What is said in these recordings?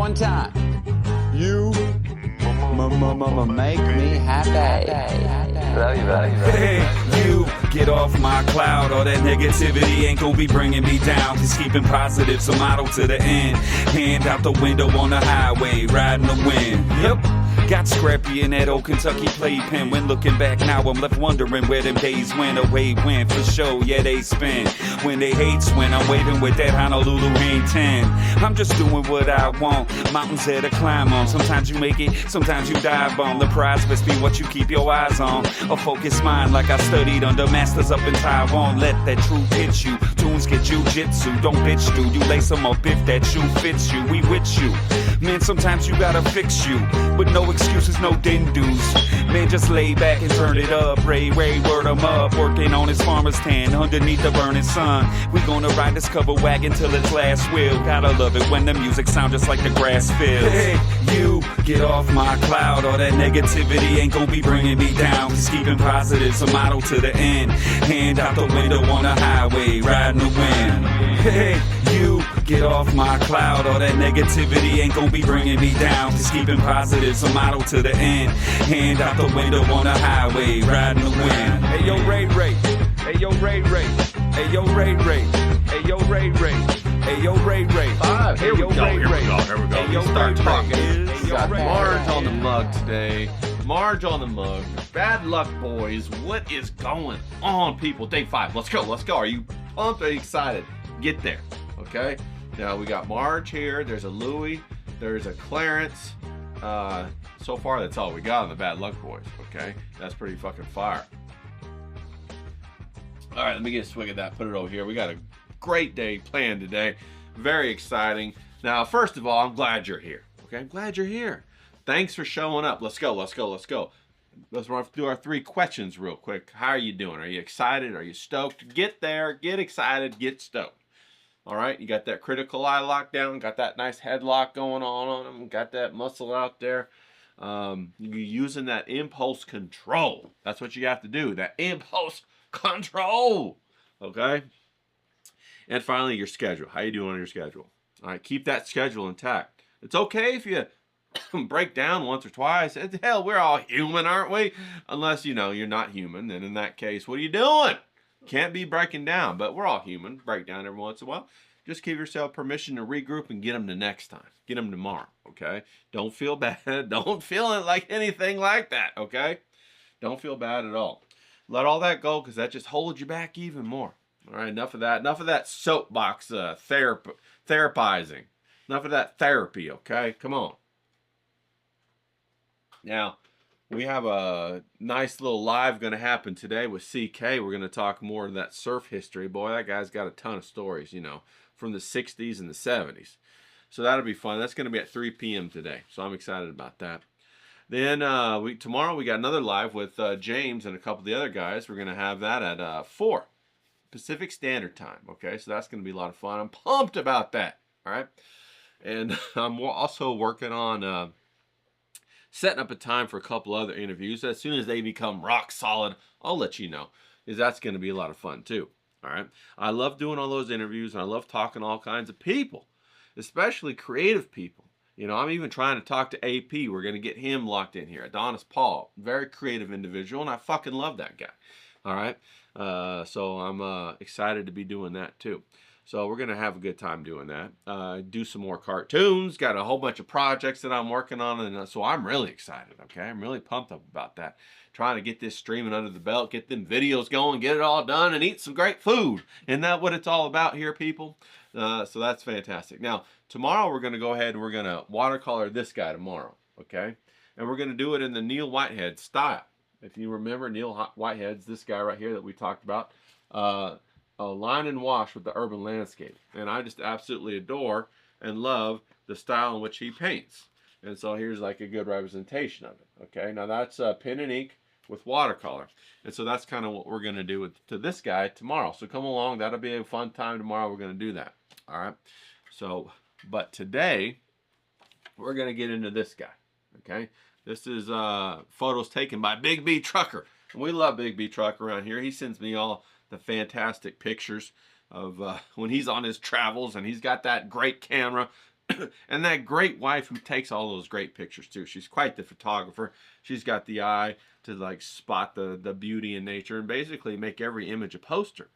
one time. You make me happy. Love you, buddy. Hey, you get off my cloud. All that negativity ain't gonna be bringing me down. Just keeping positive's a motto to the end. Hand out the window on the highway, riding the wind. Yep. Got scrappy in that old Kentucky playpen. When looking back now, I'm left wondering where them days went away. Went for sure, yeah, they spin. When they hates when I'm waving with that Honolulu hang 10. I'm just doing what I want. Mountains there to climb on. Sometimes you make it, sometimes you dive on. The prize must be what you keep your eyes on. A focused mind like I studied under masters up in Taiwan. Let that truth hit you. Tunes get jujitsu. Don't bitch, dude. You lace them up if that shoe fits you. We with you. Man, sometimes you gotta fix you. But no excuses, no din-dos. Man, just lay back and turn it up. Ray, word 'em up. Working on his farmer's tan underneath the burning sun. We gonna ride this cover wagon till its last wheel. Gotta love it when the music sounds just like the grass feels. Hey, you get off my cloud. All that negativity ain't gonna be bringing me down. Just keeping positive's a motto to the end. Hand out the window on the highway, riding the wind. Hey, you get off my cloud. All that negativity ain't gonna be bringing me down. Just keeping positive's a motto to the end. Hand out the window on the highway, riding the wind. Hey yo, Ray. Hey yo, Ray. Hey yo, Ray. Hey yo, Ray. Hey yo, Ray. Here we go. Hey, yo, Start Ray. talking. Hey, yo, Got Ray. Marge on the mug today. Marge on the mug. Bad luck, boys. What is going on, people? Day 5. Let's go. Are you pumped? Are you excited? Get there. Okay. Now we got Marge here. There's a Louie. There's a Clarence. So far, that's all we got on the Bad Luck Boys. Okay. That's pretty fucking fire. All right. Let me get a swig of that. Put it over here. We got a great day planned today. Very exciting. Now, first of all, I'm glad you're here. Okay. I'm glad you're here. Thanks for showing up. Let's go. Let's do our 3 questions real quick. How are you doing? Are you excited? Are you stoked? Get there. Get excited. Get stoked. All right. You got that critical eye lock down. Got that nice headlock going on them. Got that muscle out there. You're using that impulse control. That's what you have to do. That impulse control. Okay. And finally, your schedule. How you doing on your schedule? All right. Keep that schedule intact. It's okay if you break down once or twice. Hell, we're all human, aren't we? Unless, you know, you're not human. Then in that case, what are you doing? Can't be breaking down, but we're all human. Break down every once in a while. Just give yourself permission to regroup and get them the next time. Get them tomorrow, okay? Don't feel bad. Don't feel it like anything like that, okay? Don't feel bad at all. Let all that go because that just holds you back even more. All right, enough of that. Enough of that soapbox therapizing. Enough of that therapy, okay? Come on. Now, we have a nice little live going to happen today with CK. We're going to talk more of that surf history. Boy, that guy's got a ton of stories, you know, from the 60s and the 70s. So that'll be fun. That's going to be at 3 p.m. today. So I'm excited about that. Then tomorrow we got another live with James and a couple of the other guys. We're going to have that at 4 Pacific Standard Time. Okay, so that's going to be a lot of fun. I'm pumped about that. All right. And I'm also working on setting up a time for a couple other interviews. As soon as they become rock solid, I'll let you know, because that's going to be a lot of fun too. All right. I love doing all those interviews, and I love talking to all kinds of people, especially creative people. You know, I'm even trying to talk to AP. We're going to get him locked in here. Adonis Paul, very creative individual, and I fucking love that guy. All right. So I'm excited to be doing that too. So we're going to have a good time doing that. Do some more cartoons. Got a whole bunch of projects that I'm working on. And so I'm really excited, okay? I'm really pumped up about that. Trying to get this streaming under the belt, get them videos going, get it all done, and eat some great food. Isn't that what it's all about here, people? So that's fantastic. Now, tomorrow we're going to go ahead and we're going to watercolor this guy tomorrow, okay? And we're going to do it in the Neil Whitehead style. If you remember, Neil Whitehead's this guy right here that we talked about. A line and wash with the urban landscape. And I just absolutely adore and love the style in which he paints. And so here's like a good representation of it. Okay, now that's pen and ink with watercolor. And so that's kind of what we're going to do to this guy tomorrow. So come along. That'll be a fun time tomorrow. We're going to do that. All right. So, but today we're going to get into this guy. Okay. This is photos taken by Big B Trucker. And we love Big B Trucker around here. He sends me all the fantastic pictures of when he's on his travels, and he's got that great camera, And that great wife who takes all those great pictures too. She's quite the photographer. She's got the eye to like spot the beauty in nature and basically make every image a poster.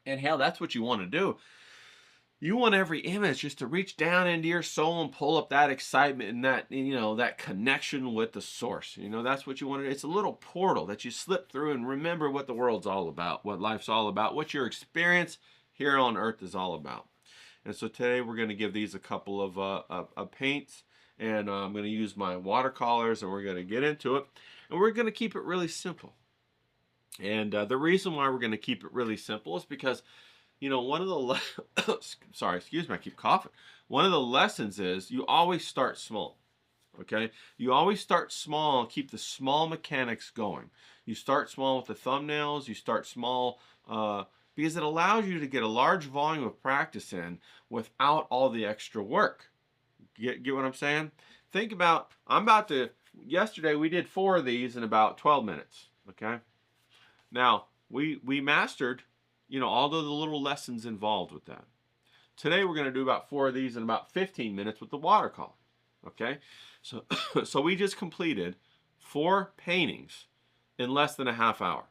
And hell, that's what you want to do. You want every image just to reach down into your soul and pull up that excitement and that, you know, that connection with the source. You know, that's what you want to do. It's a little portal that you slip through and remember what the world's all about, what life's all about, what your experience here on earth is all about. And so today we're going to give these a couple of paints, and I'm going to use my watercolors, and we're going to get into it. And we're going to keep it really simple. And the reason why we're going to keep it really simple is because, you know, one of the sorry, excuse me, I keep coughing. One of the lessons is you always start small. Okay, you always start small and keep the small mechanics going. You start small with the thumbnails. You start small because it allows you to get a large volume of practice in without all the extra work. Get what I'm saying? Think about, yesterday we did 4 of these in about 12 minutes. Okay, now we mastered, you know, all the little lessons involved with that. Today we're going to do about 4 of these in about 15 minutes with the watercolor. Okay, so we just completed 4 paintings in less than a half hour.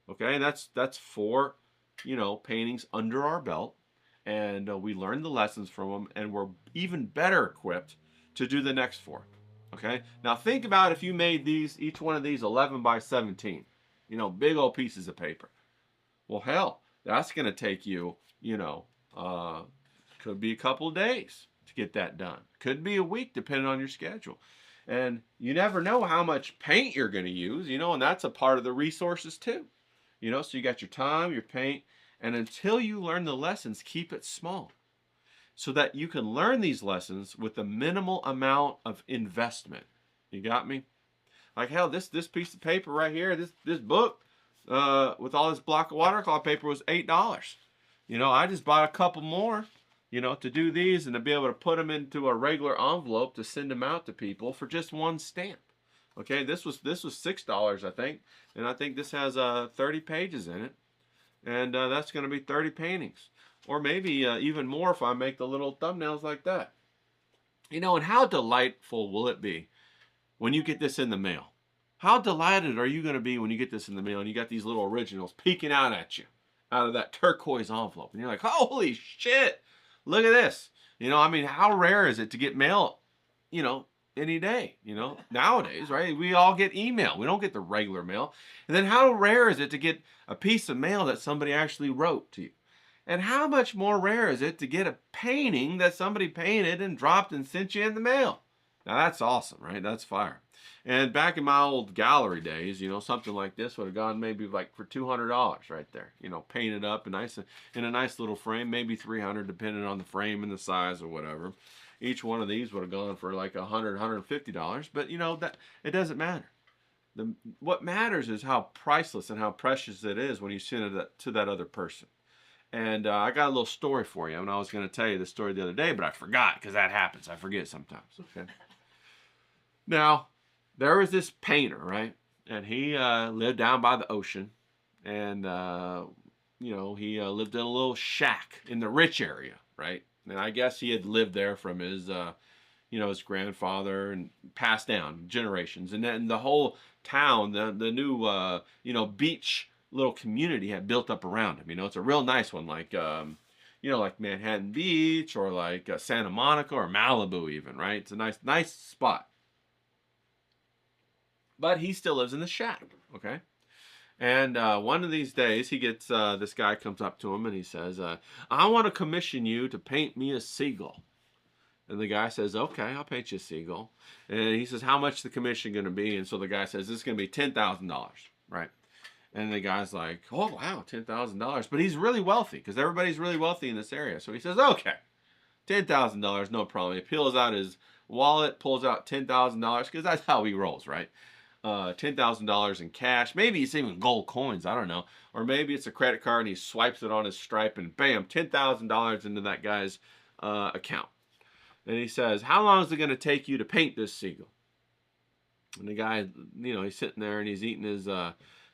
Okay, and that's 4, you know, paintings under our belt, and we learned the lessons from them, and we're even better equipped to do the next 4. Okay, now think about if you made these, each one of these 11 by 17, you know, big old pieces of paper. Well, hell, that's going to take you, you know, could be a couple of days to get that done. Could be a week, depending on your schedule. And you never know how much paint you're going to use, you know, and that's a part of the resources too. You know, so you got your time, your paint, and until you learn the lessons, keep it small so that you can learn these lessons with a minimal amount of investment. You got me? Like, hell, this piece of paper right here, this book, with all this block of watercolor paper was $8. You know, I just bought a couple more, you know, to do these and to be able to put them into a regular envelope to send them out to people for just 1 stamp. Okay, this was $6, I think, and I think this has 30 pages in it, and that's going to be 30 paintings, or maybe even more if I make the little thumbnails like that. You know, and how delightful will it be when you get this in the mail? How delighted are you going to be when you get this in the mail and you got these little originals peeking out at you out of that turquoise envelope, and you're like, holy shit, look at this. You know, I mean, how rare is it to get mail, you know, any day, you know, nowadays, right? We all get email. We don't get the regular mail. And then how rare is it to get a piece of mail that somebody actually wrote to you? And how much more rare is it to get a painting that somebody painted and dropped and sent you in the mail? Now that's awesome, right? That's fire. And back in my old gallery days, you know, something like this would have gone maybe like for $200 right there. You know, painted up in a nice little frame, maybe $300 depending on the frame and the size or whatever. Each one of these would have gone for like $100, $150. But you know, that it doesn't matter. What matters is how priceless and how precious it is when you send it to that other person. And I got a little story for you. And I was going to tell you the story the other day, but I forgot because that happens. I forget sometimes. Okay. Now, there was this painter, right? And he lived down by the ocean. And, you know, he lived in a little shack in the rich area, right? And I guess he had lived there from his, you know, his grandfather and passed down generations. And then the whole town, the new, you know, beach little community had built up around him. You know, it's a real nice one, like, you know, like Manhattan Beach or like Santa Monica or Malibu even, right? It's a nice spot. But he still lives in the shack, okay? And one of these days, he gets, this guy comes up to him and he says, I want to commission you to paint me a seagull. And the guy says, okay, I'll paint you a seagull. And he says, how much is the commission going to be? And so the guy says, this is going to be $10,000, right? And the guy's like, oh, wow, $10,000. But he's really wealthy because everybody's really wealthy in this area. So he says, okay, $10,000, no problem. He peels out his wallet, pulls out $10,000 because that's how he rolls, right? $10,000 in cash. Maybe it's even gold coins. I don't know. Or maybe it's a credit card and he swipes it on his stripe and bam, $10,000 into that guy's account. And he says, how long is it going to take you to paint this seagull? And the guy, you know, he's sitting there and he's eating his,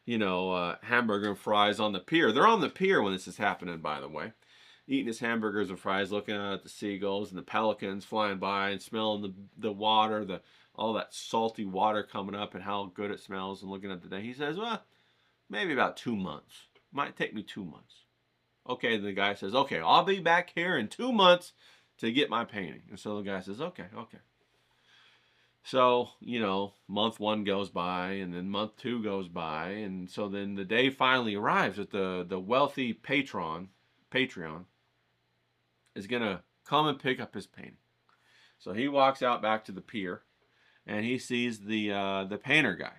you know, hamburger and fries on the pier. They're on the pier when this is happening, by the way. eating his hamburgers and fries, looking out at the seagulls and the pelicans flying by and smelling the water, all that salty water coming up and how good it smells and looking at the day. He says, well, maybe about 2 months. Might take me 2 months. Okay, the guy says, okay, I'll be back here in 2 months to get my painting. And so the guy says, okay. So, you know, month 1 goes by, and then month 2 goes by, and so then the day finally arrives that the wealthy Patreon is going to come and pick up his painting. So he walks out back to the pier, and he sees the painter guy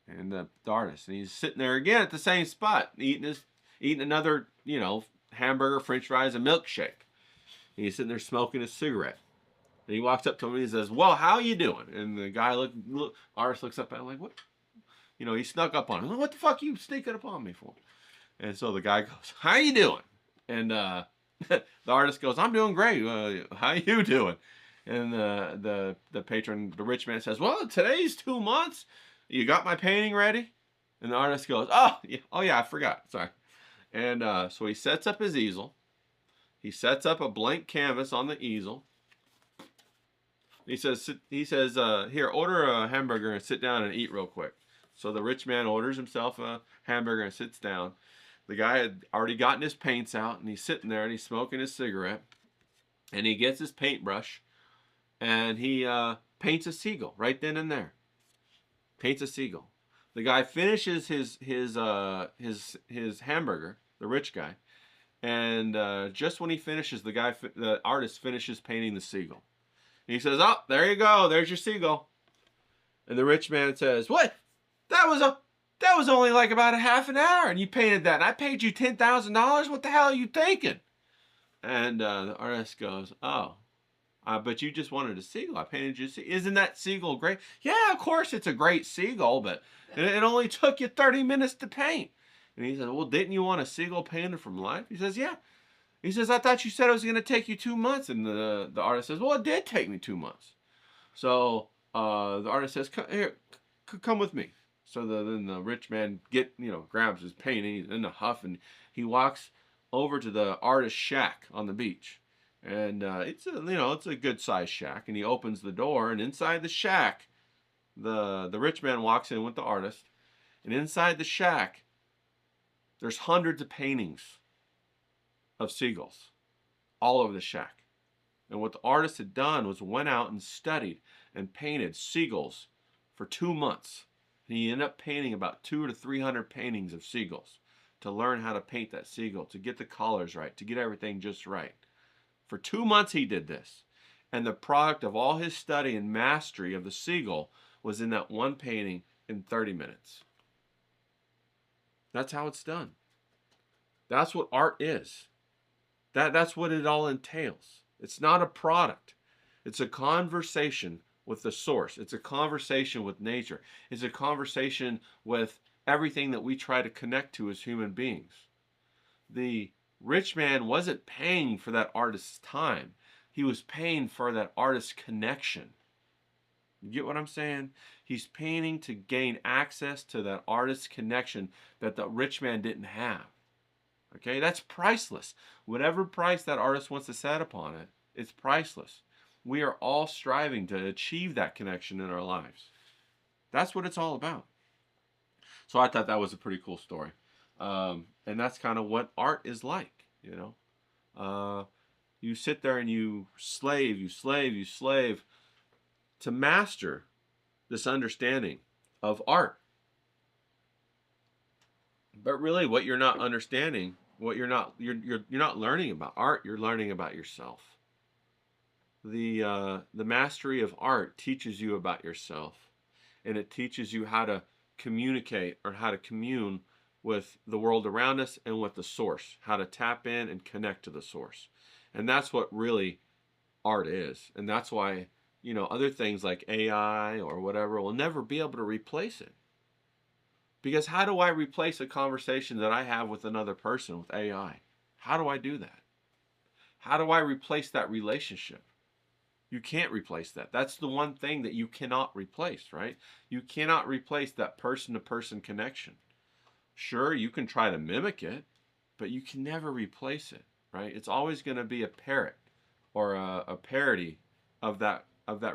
and the artist, and he's sitting there again at the same spot, eating another, you know, hamburger, french fries, and milkshake. And he's sitting there smoking his cigarette. And he walks up to him and he says, well, how you doing? And the guy artist looks up at him like, what? You know, he snuck up on him. What the fuck are you sneaking up on me for? And so the guy goes, how you doing? And the artist goes, I'm doing great. How you doing? And the patron, the rich man says, well, today's 2 months. You got my painting ready? And the artist goes, oh yeah, I forgot. Sorry. And so he sets up his easel. He sets up a blank canvas on the easel. He says, here, order a hamburger and sit down and eat real quick. So the rich man orders himself a hamburger and sits down. The guy had already gotten his paints out, and he's sitting there and he's smoking his cigarette. And he gets his paintbrush and he paints a seagull right then and there. Paints a seagull. The guy finishes his hamburger, the rich guy, and just when he finishes, the artist finishes painting the seagull. And he says, oh, there you go, there's your seagull. And the rich man says, what? That was only like about a half an hour, and you painted that, and I paid you $10,000? What the hell are you thinking? And the artist goes, oh, but you just wanted a seagull. I painted you a seagull. Isn't that seagull great? Yeah, of course it's a great seagull, but it only took you 30 minutes to paint. And he said, well, didn't you want a seagull painted from life? He says, yeah. He says, I thought you said it was going to take you 2 months. And the artist says, well, it did take me 2 months. So the artist says, come with me. So then the rich man grabs his painting. He's in a huff, and he walks over to the artist's shack on the beach. And it's a good sized shack. And he opens the door, and inside the shack, the rich man walks in with the artist. And inside the shack, there's hundreds of paintings of seagulls all over the shack. And what the artist had done was went out and studied and painted seagulls for 2 months. And he ended up painting about 200 to 300 paintings of seagulls to learn how to paint that seagull, to get the colors right, to get everything just right. For 2 months he did this. And the product of all his study and mastery of the seagull was in that one painting in 30 minutes. That's how it's done. That's what art is. That's what it all entails. It's not a product. It's a conversation with the source. It's a conversation with nature. It's a conversation with everything that we try to connect to as human beings. The rich man wasn't paying for that artist's time. He was paying for that artist's connection. You get what I'm saying? He's painting to gain access to that artist's connection that the rich man didn't have. Okay, that's priceless. Whatever price that artist wants to set upon it, it's priceless. We are all striving to achieve that connection in our lives. That's what it's all about. So I thought that was a pretty cool story. And that's kind of what art is like, you know. You sit there and you slave to master this understanding of art. But really what you're not understanding, you're not learning about art, you're learning about yourself. The mastery of art teaches you about yourself, and it teaches you how to communicate or how to commune with the world around us and with the source, how to tap in and connect to the source. And that's what really art is. And that's why, you know, other things like AI or whatever will never be able to replace it. Because how do I replace a conversation that I have with another person with AI? How do I do that? How do I replace that relationship? You can't replace that. That's the one thing that you cannot replace, right? You cannot replace that person-to-person connection. Sure, you can try to mimic it, but you can never replace it. right? It's always going to be a parrot or a parody of that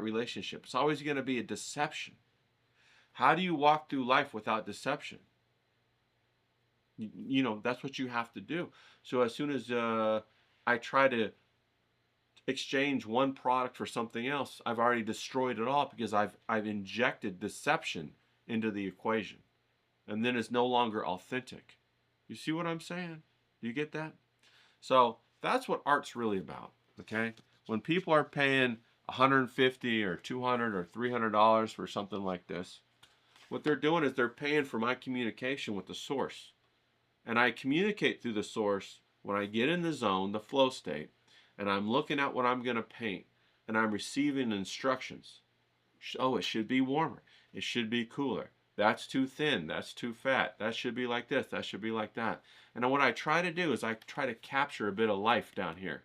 relationship. It's always going to be a deception. How do you walk through life without deception? You know, that's what you have to do. So as soon as I try to exchange one product for something else, I've already destroyed it all because I've injected deception into the equation. And then it's no longer authentic. You see what I'm saying? Do you get that? So that's what art's really about, okay? When people are paying $150 or $200 or $300 for something like this, what they're doing is they're paying for my communication with the source. And I communicate through the source when I get in the zone, the flow state, and I'm looking at what I'm going to paint, and I'm receiving instructions. Oh, it should be warmer. It should be cooler. That's too thin. That's too fat. That should be like this. That should be like that. And what I try to do is I try to capture a bit of life down here.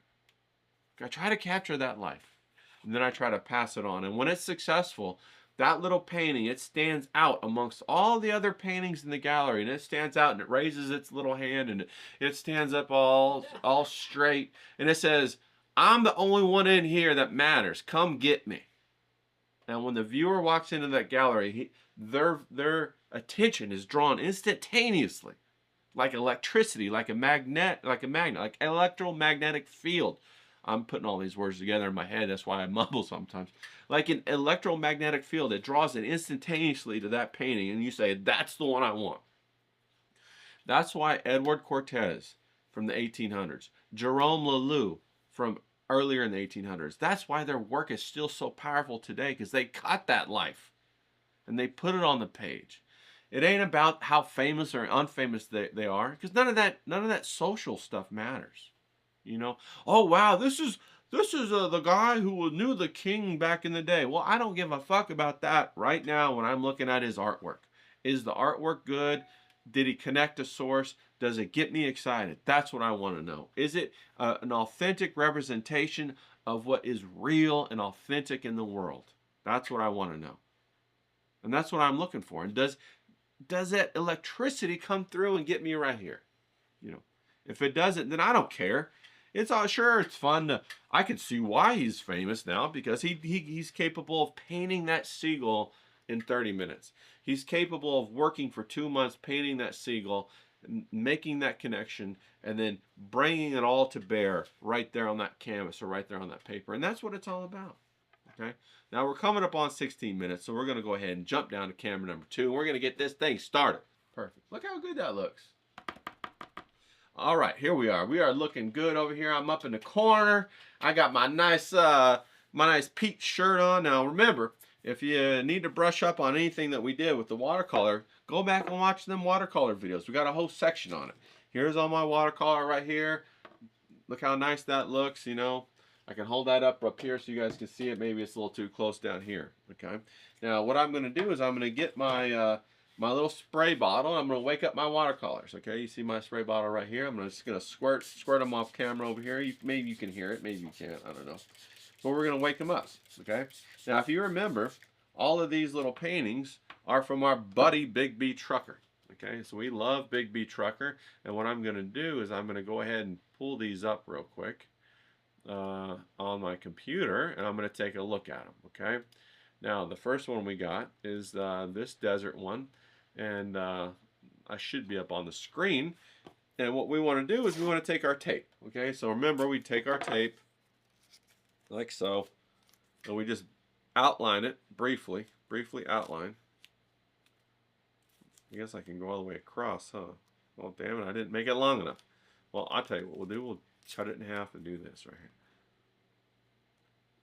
I try to capture that life. And then I try to pass it on. And when it's successful, that little painting, it stands out amongst all the other paintings in the gallery. And it stands out and it raises its little hand and it stands up all straight. And it says, I'm the only one in here that matters. Come get me. And when the viewer walks into that gallery, their attention is drawn instantaneously, like electricity, like a magnet, like electromagnetic field. I'm putting all these words together in my head. That's why I mumble sometimes. Like an electromagnetic field, it draws it instantaneously to that painting, and you say, that's the one I want. That's why Edward Cortez from the 1800s, Jerome Leloup from earlier in the 1800s, that's why their work is still so powerful today, because they caught that life and they put it on the page. It ain't about how famous or unfamous they are, because none of that social stuff matters. You know, oh wow, this is the guy who knew the king back in the day. Well, I don't give a fuck about that right now when I'm looking at his artwork. Is the artwork good? Did he connect to source? Does it get me excited? That's what I want to know. Is it an authentic representation of what is real and authentic in the world? That's what I want to know. And that's what I'm looking for. And does that electricity come through and get me right here? You know, if it doesn't, then I don't care. It's all sure it's fun to, I can see why he's famous now, because he's capable of painting that seagull in 30 minutes. He's capable of working for 2 months painting that seagull, making that connection, and then bringing it all to bear right there on that canvas or right there on that paper. And that's what it's all about. Okay. Now we're coming up on 16 minutes, so we're going to go ahead and jump down to camera number 2, and we're going to get this thing started. Perfect. Look how good that looks. All right, here we are. We are looking good over here. I'm up in the corner. I got my nice peach shirt on. Now remember, if you need to brush up on anything that we did with the watercolor, go back and watch them watercolor videos. We got a whole section on it. Here's all my watercolor right here. Look how nice that looks, you know. I can hold that up here so you guys can see it. Maybe it's a little too close down here, okay? Now, what I'm going to do is I'm going to get my my little spray bottle. I'm going to wake up my watercolors, okay? You see my spray bottle right here. I'm just going to squirt them off camera over here. Maybe you can hear it. Maybe you can't. I don't know. But we're going to wake them up, okay? Now, if you remember, all of these little paintings are from our buddy Big B Trucker, okay? So we love Big B Trucker. And what I'm going to do is I'm going to go ahead and pull these up real quick on my computer, and I'm going to take a look at them, okay? Now, the first one we got is this desert one, and I should be up on the screen. And what we want to do is we want to take our tape, okay? So remember, we take our tape like so, and we just outline it briefly outline. I guess I can go all the way across, huh? Well, damn it, I didn't make it long enough. Well, I'll tell you what we'll do. We'll cut it in half and do this right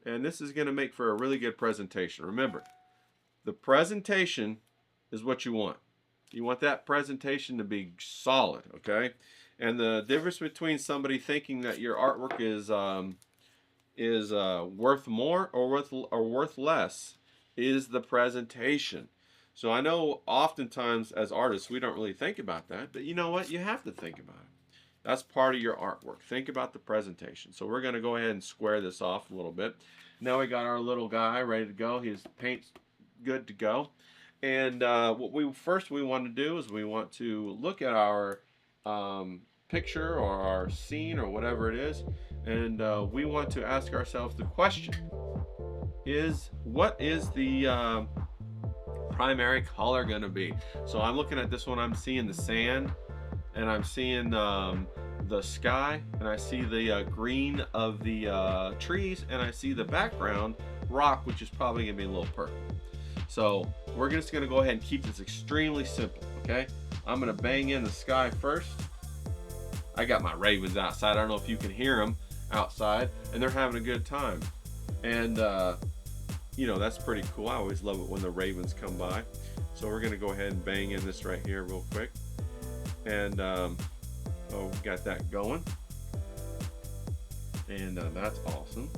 here. And this is going to make for a really good presentation. Remember, the presentation is what you want. You want that presentation to be solid, okay? And the difference between somebody thinking that your artwork is worth more or worth less is the presentation. So I know oftentimes as artists we don't really think about that, but you know what? You have to think about it. That's part of your artwork. Think about the presentation. So we're going to go ahead and square this off a little bit. Now we got our little guy ready to go. His paint's good to go. And what we want to do is we want to look at our picture or our scene or whatever it is, and we want to ask ourselves the question: what is the primary color going to be? So I'm looking at this one. I'm seeing the sand, and I'm seeing the sky, and I see the green of the trees, and I see the background rock, which is probably going to be a little purple. So we're just going to go ahead and keep this extremely simple, okay? I'm going to bang in the sky first. I got my ravens outside. I don't know if you can hear them outside, and they're having a good time. And, you know, that's pretty cool. I always love it when the ravens come by. So we're going to go ahead and bang in this right here real quick. And, oh, we got that going. And that's awesome.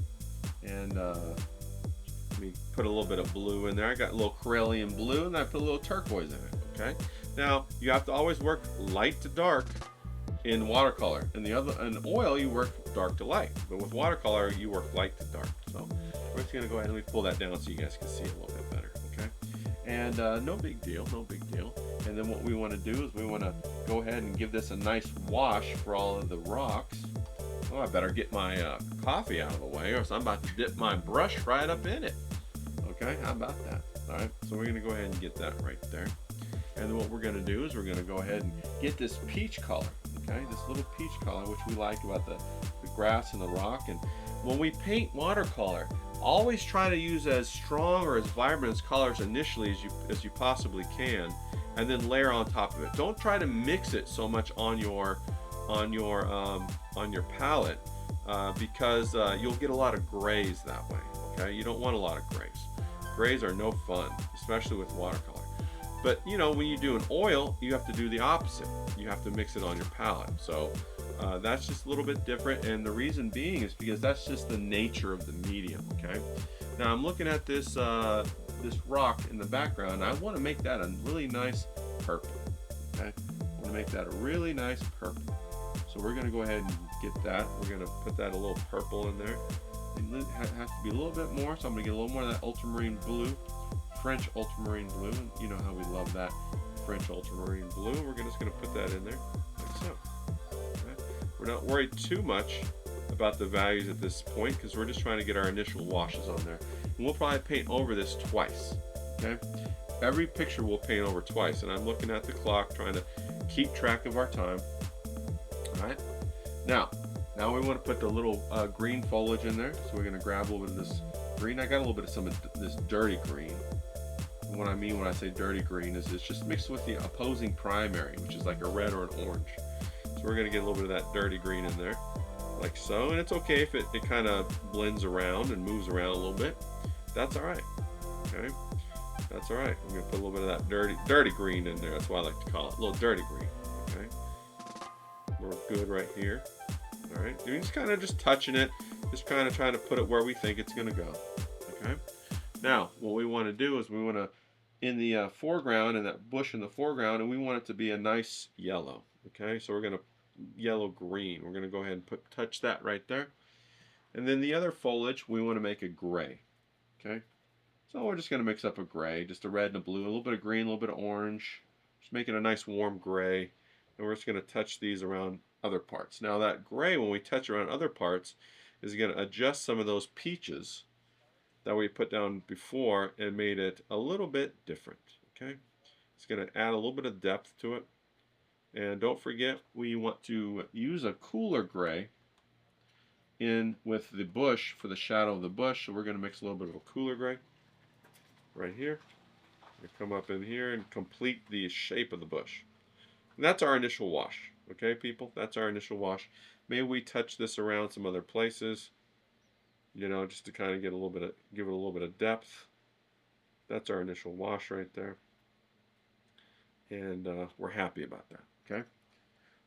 And let me put a little bit of blue in there. I got a little Corellian blue, and I put a little turquoise in it, okay? Now, you have to always work light to dark in watercolor. In oil, you work dark to light. But with watercolor, you work light to dark. So we're just gonna go ahead and let me pull that down so you guys can see it a little bit better, okay? And no big deal, no big deal. And then what we wanna do is we wanna go ahead and give this a nice wash for all of the rocks. Oh, I better get my coffee out of the way, or else I'm about to dip my brush right up in it. Okay, how about that? All right, so we're gonna go ahead and get that right there. And then what we're gonna do is we're gonna go ahead and get this peach color, okay? This little peach color, which we like about the grass and the rock. And when we paint watercolor, always try to use as strong or as vibrant as colors initially as you possibly can, and then layer on top of it. Don't try to mix it so much on your palette because you'll get a lot of grays that way. Okay, you don't want a lot of grays. Grays are no fun, especially with watercolor. But you know, when you do an oil, you have to do the opposite. You have to mix it on your palette. So that's just a little bit different, and the reason being is because that's just the nature of the medium. Okay. Now I'm looking at this this rock in the background, and I want to make that a really nice purple. Okay, I want to make that a really nice purple. So we're going to go ahead and get that. We're going to put that a little purple in there. It has to be a little bit more, so I'm going to get a little more of that ultramarine blue, French ultramarine blue. You know how we love that French ultramarine blue. We're just going to put that in there, like so. Okay. We're not worried too much about the values at this point because we're just trying to get our initial washes on there. And we'll probably paint over this twice, okay? Every picture we'll paint over twice, and I'm looking at the clock trying to keep track of our time. All right, now we want to put the little green foliage in there. So we're going to grab a little bit of this green. I got a little bit of some of this dirty green. And what I mean when I say dirty green is it's just mixed with the opposing primary, which is like a red or an orange. So we're going to get a little bit of that dirty green in there, like so. And it's okay if it kind of blends around and moves around a little bit. That's all right. Okay, that's all right. I'm going to put a little bit of that dirty green in there. That's what I like to call it, a little dirty green. Okay. We're good right here. All right, you're just kind of touching it, just kind of trying to put it where we think it's going to go. Okay. Now, what we want to do is we want to, in the foreground, in that bush in the foreground, and we want it to be a nice yellow. Okay, so we're going to yellow green. We're going to go ahead and touch that right there. And then the other foliage, we want to make a gray. Okay, so we're just going to mix up a gray, just a red and a blue, a little bit of green, a little bit of orange, just make it a nice warm gray. And we're just going to touch these around other parts. Now that gray, when we touch around other parts, is going to adjust some of those peaches that we put down before and made it a little bit different. Okay, it's going to add a little bit of depth to it. And don't forget, we want to use a cooler gray in with the bush for the shadow of the bush. So we're going to mix a little bit of a cooler gray right here. We come up in here and complete the shape of the bush. And that's our initial wash. Okay, people, that's our initial wash. Maybe we touch this around some other places, you know, just to kind of get a little bit of, give it a little bit of depth. That's our initial wash right there. And we're happy about that. Okay,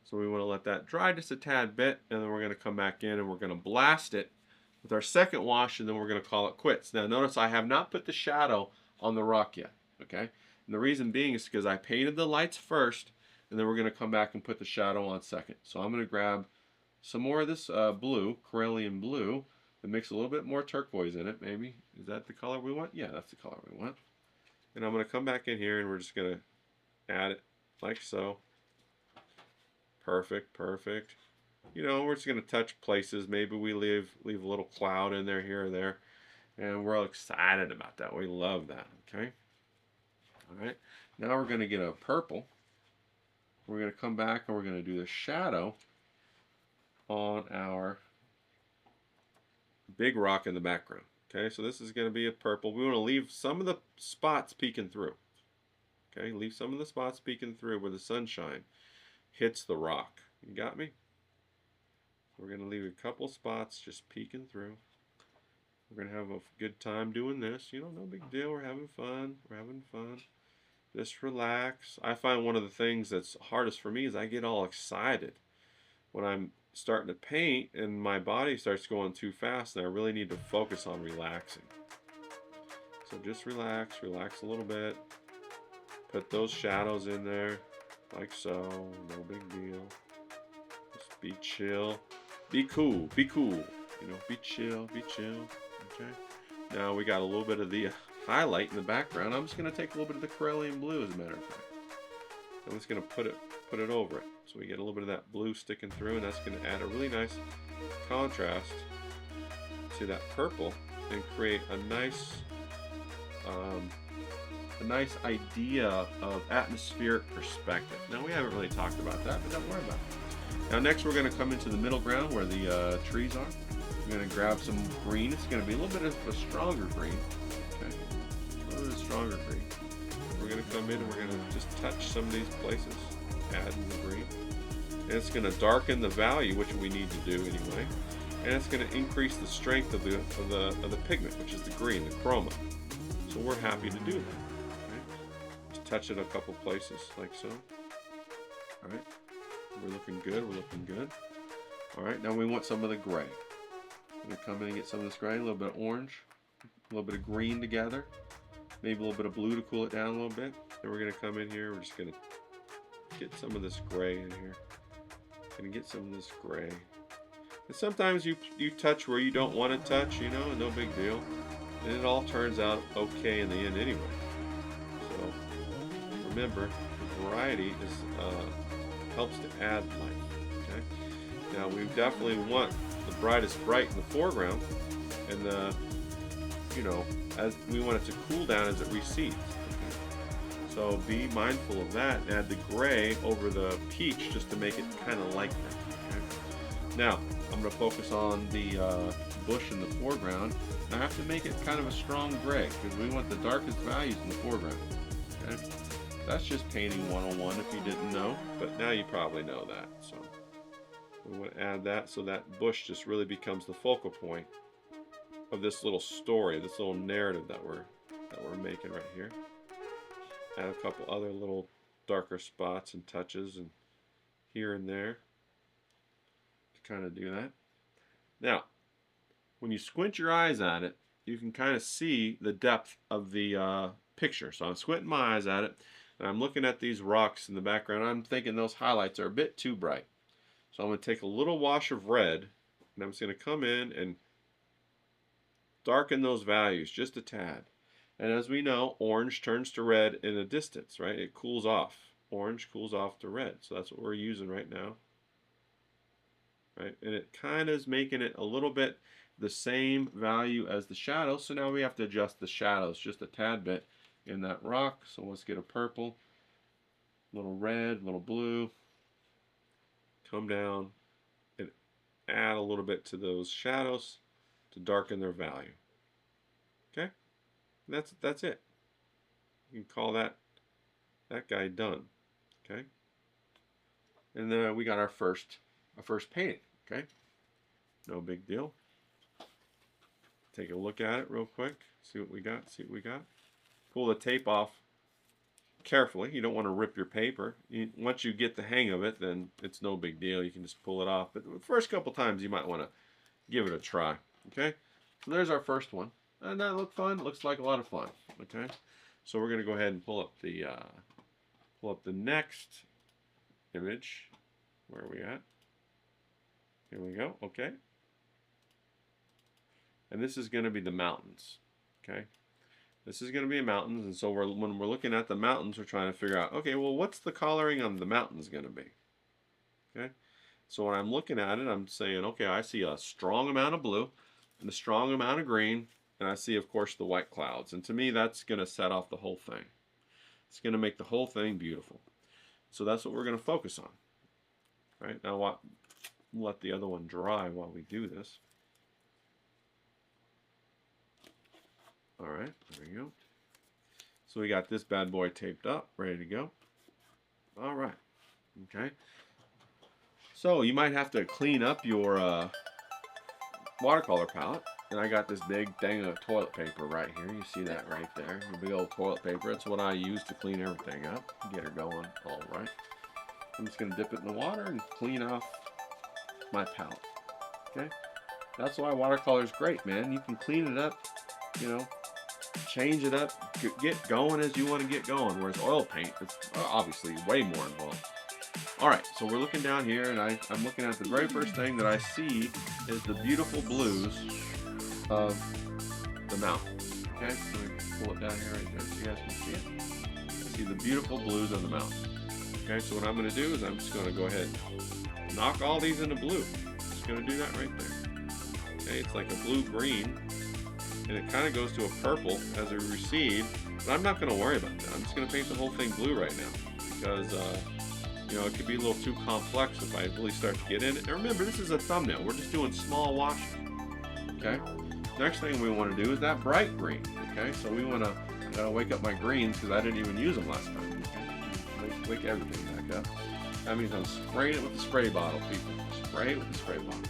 so we want to let that dry just a tad bit, and then we're going to come back in and we're going to blast it with our second wash, and then we're going to call it quits. Now notice I have not put the shadow on the rock yet. Okay, and the reason being is because I painted the lights first, and then we're going to come back and put the shadow on second. So I'm going to grab some more of this blue, Corellian blue, and mix a little bit more turquoise in it, maybe. Is that the color we want? Yeah, that's the color we want. And I'm going to come back in here and we're just going to add it like so. Perfect, perfect. You know, we're just going to touch places. Maybe we leave a little cloud in there, here or there. And we're all excited about that. We love that, okay? All right. Now we're going to get a purple. We're going to come back and we're going to do the shadow on our big rock in the background. Okay, so this is going to be a purple. We want to leave some of the spots peeking through. Okay, leave some of the spots peeking through where the sunshine hits the rock. You got me? We're going to leave a couple spots just peeking through. We're going to have a good time doing this. You know, no big deal. We're having fun. We're having fun. Just relax. I find one of the things that's hardest for me is I get all excited when I'm starting to paint and my body starts going too fast, and I really need to focus on relaxing. So just relax, relax a little bit. Put those shadows in there, like so, no big deal. Just be chill. Be cool, you know, be chill, okay? Now we got a little bit of the highlight in the background. I'm just gonna take a little bit of the Corellian blue, as a matter of fact. I'm just gonna put it over it. So we get a little bit of that blue sticking through, and that's gonna add a really nice contrast to that purple and create a nice idea of atmospheric perspective. Now we haven't really talked about that, but don't worry about it. Now next we're going to come into the middle ground where the trees are. We're going to grab some green. It's going to be a little bit of a stronger green. Okay, a little bit of stronger green. We're going to come in and we're going to just touch some of these places, add the green. And it's going to darken the value, which we need to do anyway. And it's going to increase the strength of the pigment, which is the green, the chroma. So we're happy to do that. Right? Just touch it a couple places, like so. All right, we're looking good. We're looking good. All right, now we want some of the gray. We're gonna come in and get some of this gray, a little bit of orange, a little bit of green together, maybe a little bit of blue to cool it down a little bit. Then we're gonna come in here. We're just gonna get some of this gray in here. Gonna get some of this gray. And sometimes you touch where you don't want to touch, you know, no big deal. And it all turns out okay in the end anyway. So remember, the variety helps to add light. Okay. Now we definitely want the brightest bright in the foreground, and as we want it to cool down as it recedes. Okay. So be mindful of that, and add the gray over the peach just to make it kind of like that. Okay. Now I'm going to focus on the bush in the foreground. I have to make it kind of a strong gray because we want the darkest values in the foreground. Okay? That's just painting 101 if you didn't know, but now you probably know that. So we want to add that so that bush just really becomes the focal point of this little story, this little narrative that we're making right here. Add a couple other little darker spots and touches and here and there to kind of do that. Now, when you squint your eyes at it, you can kind of see the depth of the picture. So I'm squinting my eyes at it, and I'm looking at these rocks in the background. I'm thinking those highlights are a bit too bright. So I'm going to take a little wash of red, and I'm just going to come in and darken those values just a tad. And as we know, orange turns to red in a distance, right? It cools off. Orange cools off to red. So that's what we're using right now. Right? And it kind of is making it a little bit the same value as the shadow. So now we have to adjust the shadows just a tad bit in that rock. So let's get a purple, little red, little blue. Come down and add a little bit to those shadows to darken their value. Okay? That's it. You can call that guy done. Okay? And then we got our first painting. Okay? No big deal. Take a look at it real quick. See what we got. Pull the tape off carefully. You don't want to rip your paper. Once you get the hang of it, then it's no big deal. You can just pull it off. But the first couple times you might want to give it a try. Okay? So there's our first one. And that looked fun. Looks like a lot of fun. Okay? So we're going to go ahead and pull up the next image. Where are we at? Here we go. Okay. And this is going to be the mountains. Okay. This is going to be mountains, and so when we're looking at the mountains, we're trying to figure out, okay, well, what's the coloring on the mountains going to be? Okay. So when I'm looking at it, I'm saying, okay, I see a strong amount of blue and a strong amount of green, and I see, of course, the white clouds. And to me, that's going to set off the whole thing. It's going to make the whole thing beautiful. So that's what we're going to focus on. Right now, we'll let the other one dry while we do this. All right, there we go. So we got this bad boy taped up, ready to go. All right, okay. So you might have to clean up your watercolor palette. And I got this big thing of toilet paper right here. You see that right there, the big old toilet paper. That's what I use to clean everything up, get her going all right. I'm just gonna dip it in the water and clean off my palette. Okay, that's why watercolor is great, man. You can clean it up, you know, change it up, get going as you want to get going. Whereas oil paint, it's obviously way more involved. All right, so we're looking down here, and I'm looking at the very first thing that I see is the beautiful blues of the mountain. Okay, so we pull it down here right there so you guys can see it. I see the beautiful blues of the mountain. Okay, so what I'm going to do is I'm just going to go ahead and knock all these into blue. Just going to do that right there. Okay, it's like a blue-green, and it kind of goes to a purple as we recede, but I'm not going to worry about that. I'm just going to paint the whole thing blue right now because you know, it could be a little too complex if I really start to get in it. And remember, this is a thumbnail. We're just doing small washes. Okay? Next thing we want to do is that bright green. Okay? So we want to wake up my greens because I didn't even use them last time. Okay? Wake everything back up. That means I'm spraying it with the spray bottle, people. Spray it with the spray bottle.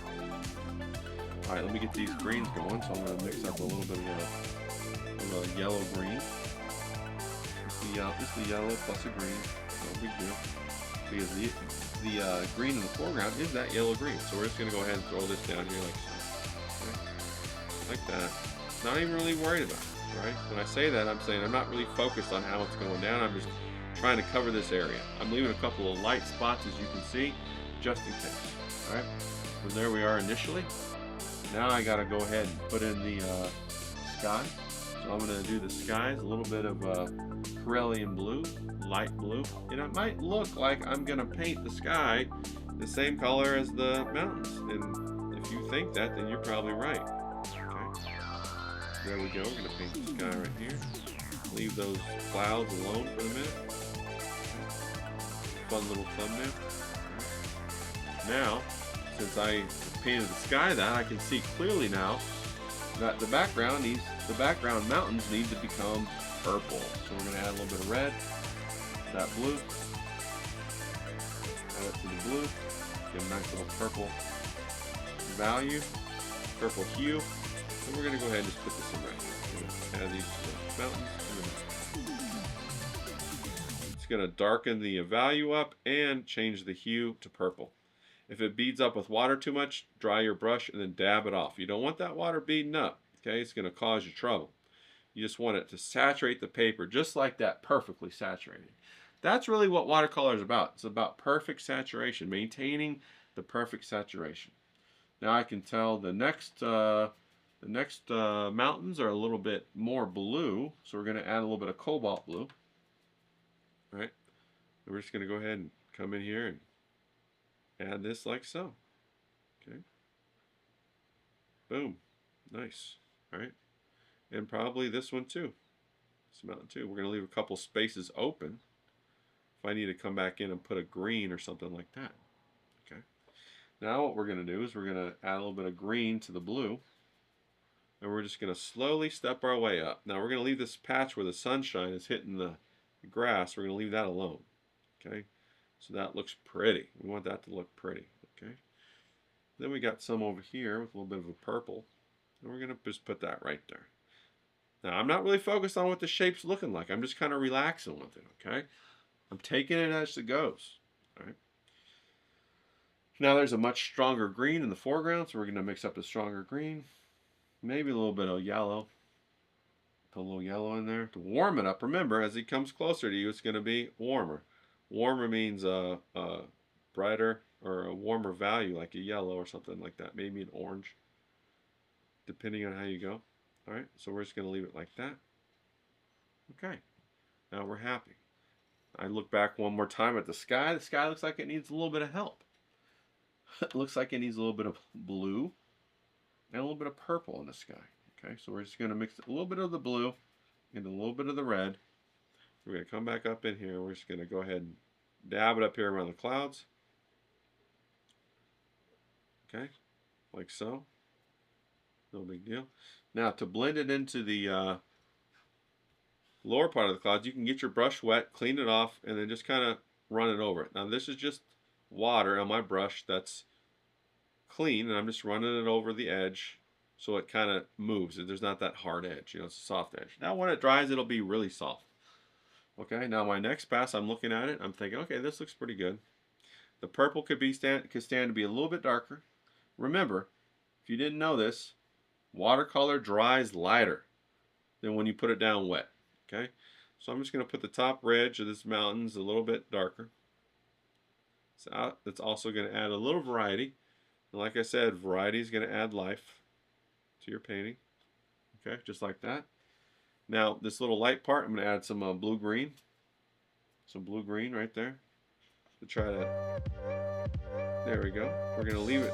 Alright, let me get these greens going. So I'm going to mix up a little bit of a yellow-green. Just the yellow plus a green. No big deal. Because the green in the foreground is that yellow-green. So we're just going to go ahead and throw this down here like so. Okay? Like that. Not even really worried about it, right? When I say that, I'm saying I'm not really focused on how it's going down. I'm just trying to cover this area. I'm leaving a couple of light spots, as you can see, just in case. All right? So there we are initially. Now I got to go ahead and put in the sky. So I'm going to do the skies, a little bit of Corellian blue, light blue. And it might look like I'm going to paint the sky the same color as the mountains. And if you think that, then you're probably right. Okay. There we go. We're going to paint the sky right here. Leave those clouds alone for a minute. Okay. Fun little thumbnail. Now, since I painted the sky that, I can see clearly now that the background mountains need to become purple. So we're going to add a little bit of red, that blue, add it to the blue, get a nice little purple value, purple hue, and we're going to go ahead and just put this in right here. Add these mountains in the middle. It's going to darken the value up and change the hue to purple. If it beads up with water too much, dry your brush and then dab it off. You don't want that water beading up, okay? It's going to cause you trouble. You just want it to saturate the paper just like that, perfectly saturated. That's really what watercolor is about. It's about perfect saturation, maintaining the perfect saturation. Now I can tell the next mountains are a little bit more blue, so we're going to add a little bit of cobalt blue. All right, and we're just going to go ahead and come in here and add this like so. Okay. Boom. Nice. All right. And probably this one too. This mountain too. We're going to leave a couple spaces open if I need to come back in and put a green or something like that. Okay. Now what we're going to do is we're going to add a little bit of green to the blue. And we're just going to slowly step our way up. Now we're going to leave this patch where the sunshine is hitting the grass. We're going to leave that alone. Okay. So that looks pretty. We want that to look pretty. Okay. Then we got some over here with a little bit of a purple. And we're going to just put that right there. Now I'm not really focused on what the shape's looking like. I'm just kind of relaxing with it. Okay. I'm taking it as it goes. All right. Now there's a much stronger green in the foreground. So we're going to mix up the stronger green. Maybe a little bit of yellow. Put a little yellow in there to warm it up. Remember, as it comes closer to you, it's going to be warmer. Warmer means a brighter or a warmer value, like a yellow or something like that. Maybe an orange, depending on how you go. All right, so we're just going to leave it like that. Okay, now we're happy. I look back one more time at the sky. The sky looks like it needs a little bit of help. it looks like it needs a little bit of blue and a little bit of purple in the sky. Okay, so we're just going to mix a little bit of the blue and a little bit of the red. We're going to come back up in here. We're just going to go ahead and dab it up here around the clouds. Okay, like so. No big deal. Now to blend it into the lower part of the clouds, you can get your brush wet, clean it off, and then just kind of run it over it. Now this is just water on my brush that's clean, and I'm just running it over the edge so it kind of moves. There's not that hard edge, you know, it's a soft edge. Now when it dries, it'll be really soft. Okay, now my next pass, I'm looking at it, I'm thinking, okay, this looks pretty good. The purple could stand to be a little bit darker. Remember, if you didn't know this, watercolor dries lighter than when you put it down wet. Okay, so I'm just going to put the top ridge of this mountains a little bit darker. So that's also going to add a little variety. And like I said, variety is going to add life to your painting. Okay, just like that. Now this little light part, I'm going to add some blue-green. Some blue-green right there. To try to, there we go. We're going to leave it,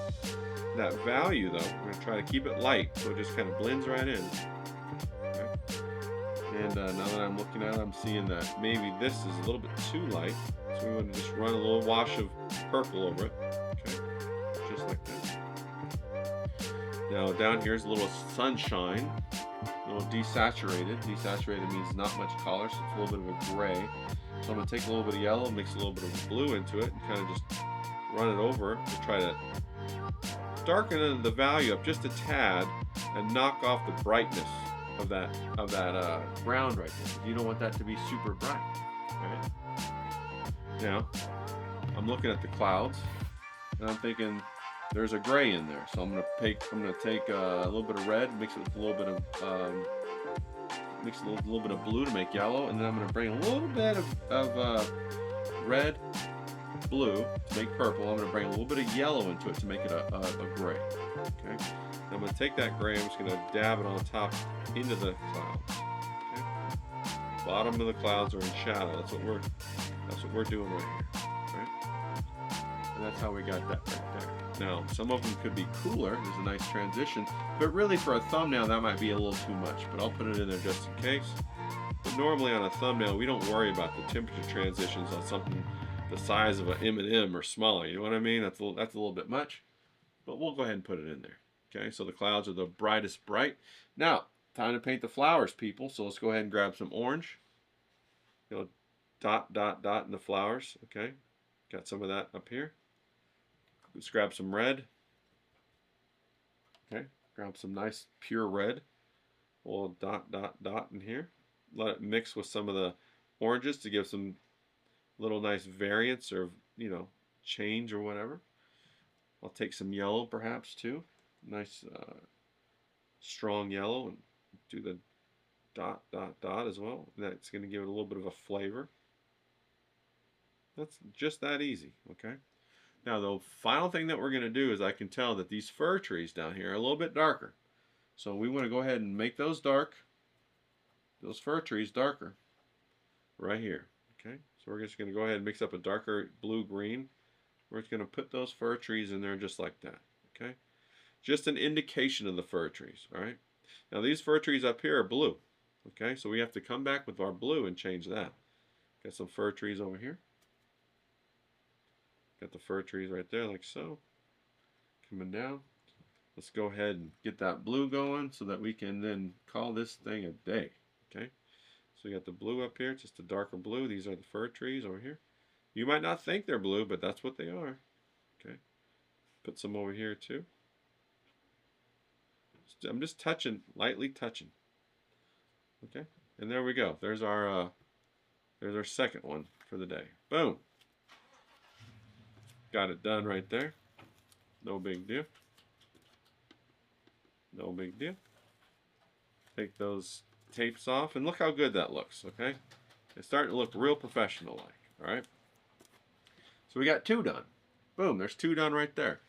that value though, we're going to try to keep it light so it just kind of blends right in. Okay. And now that I'm looking at it, I'm seeing that maybe this is a little bit too light. So we want to just run a little wash of purple over it. Okay, just like that. Now down here's a little sunshine, a little desaturated. Desaturated means not much color, so it's a little bit of a gray. So I'm going to take a little bit of yellow, mix a little bit of blue into it, and kind of just run it over to try to darken the value up just a tad and knock off the brightness of that ground right there. You don't want that to be super bright, right? Now, I'm looking at the clouds, and I'm thinking there's a gray in there, so I'm gonna take a little bit of red, mix it with a little bit of little bit of blue to make yellow, and then I'm gonna bring a little bit of red, blue to make purple. I'm gonna bring a little bit of yellow into it to make it a gray. Okay, now I'm gonna take that gray. I'm just gonna dab it on top into the clouds. Okay, bottom of the clouds are in shadow. That's what we're doing right here. Right, and that's how we got that right there. Now, some of them could be cooler. There's a nice transition, but really for a thumbnail, that might be a little too much, but I'll put it in there just in case. But normally on a thumbnail, we don't worry about the temperature transitions on something the size of an M&M or smaller. You know what I mean? That's a little bit much, but we'll go ahead and put it in there. Okay, so the clouds are the brightest bright. Now, time to paint the flowers, people. So let's go ahead and grab some orange. You know, dot, dot, dot in the flowers. Okay, got some of that up here. Let's grab some red. Okay, grab some nice pure red. We'll dot, dot, dot in here. Let it mix with some of the oranges to give some little nice variance or, you know, change or whatever. I'll take some yellow perhaps too. Nice strong yellow, and do the dot, dot, dot as well. That's going to give it a little bit of a flavor. That's just that easy, okay? Now the final thing that we're going to do is I can tell that these fir trees down here are a little bit darker. So we want to go ahead and make those dark, those fir trees darker, right here. Okay, so we're just going to go ahead and mix up a darker blue-green. We're just going to put those fir trees in there just like that. Okay, just an indication of the fir trees. All right, now these fir trees up here are blue. Okay, so we have to come back with our blue and change that. Got some fir trees over here. Got the fir trees right there like so. Coming down. Let's go ahead and get that blue going so that we can then call this thing a day. Okay, so we got the blue up here, just a darker blue. These are the fir trees over here. You might not think they're blue, but that's what they are. Okay, put some over here too. I'm just touching, lightly touching. Okay, and there we go. There's our second one for the day. Boom. Got it done right there. No big deal. No big deal. Take those tapes off, and look how good that looks, okay? It's starting to look real professional-like, all right? So we got 2 done. Boom, there's 2 done right there.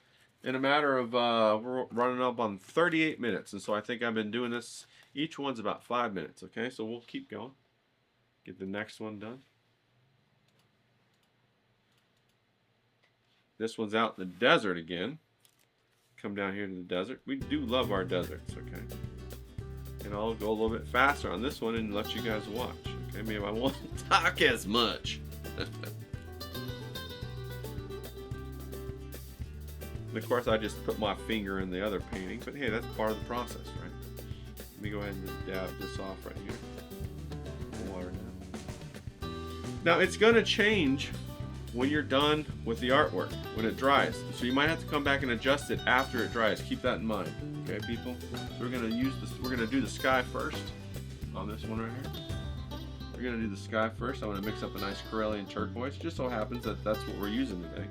In a matter of, we're running up on 38 minutes, and so I think I've been doing this, each one's about 5 minutes, okay? So we'll keep going. Get the next one done. This one's out in the desert again. Come down here to the desert. We do love our deserts, okay? And I'll go a little bit faster on this one and let you guys watch. Okay, maybe I won't talk as much. And of course, I just put my finger in the other painting, but hey, that's part of the process, right? Let me go ahead and just dab this off right here. Water now. Now, it's going to change when you're done with the artwork, when it dries. So you might have to come back and adjust it after it dries. Keep that in mind, okay, people? So we're going to use this. We're going to do the sky first on this one right here. We're going to do the sky first. I want to mix up a nice Corellian turquoise. Just so happens that that's what we're using today.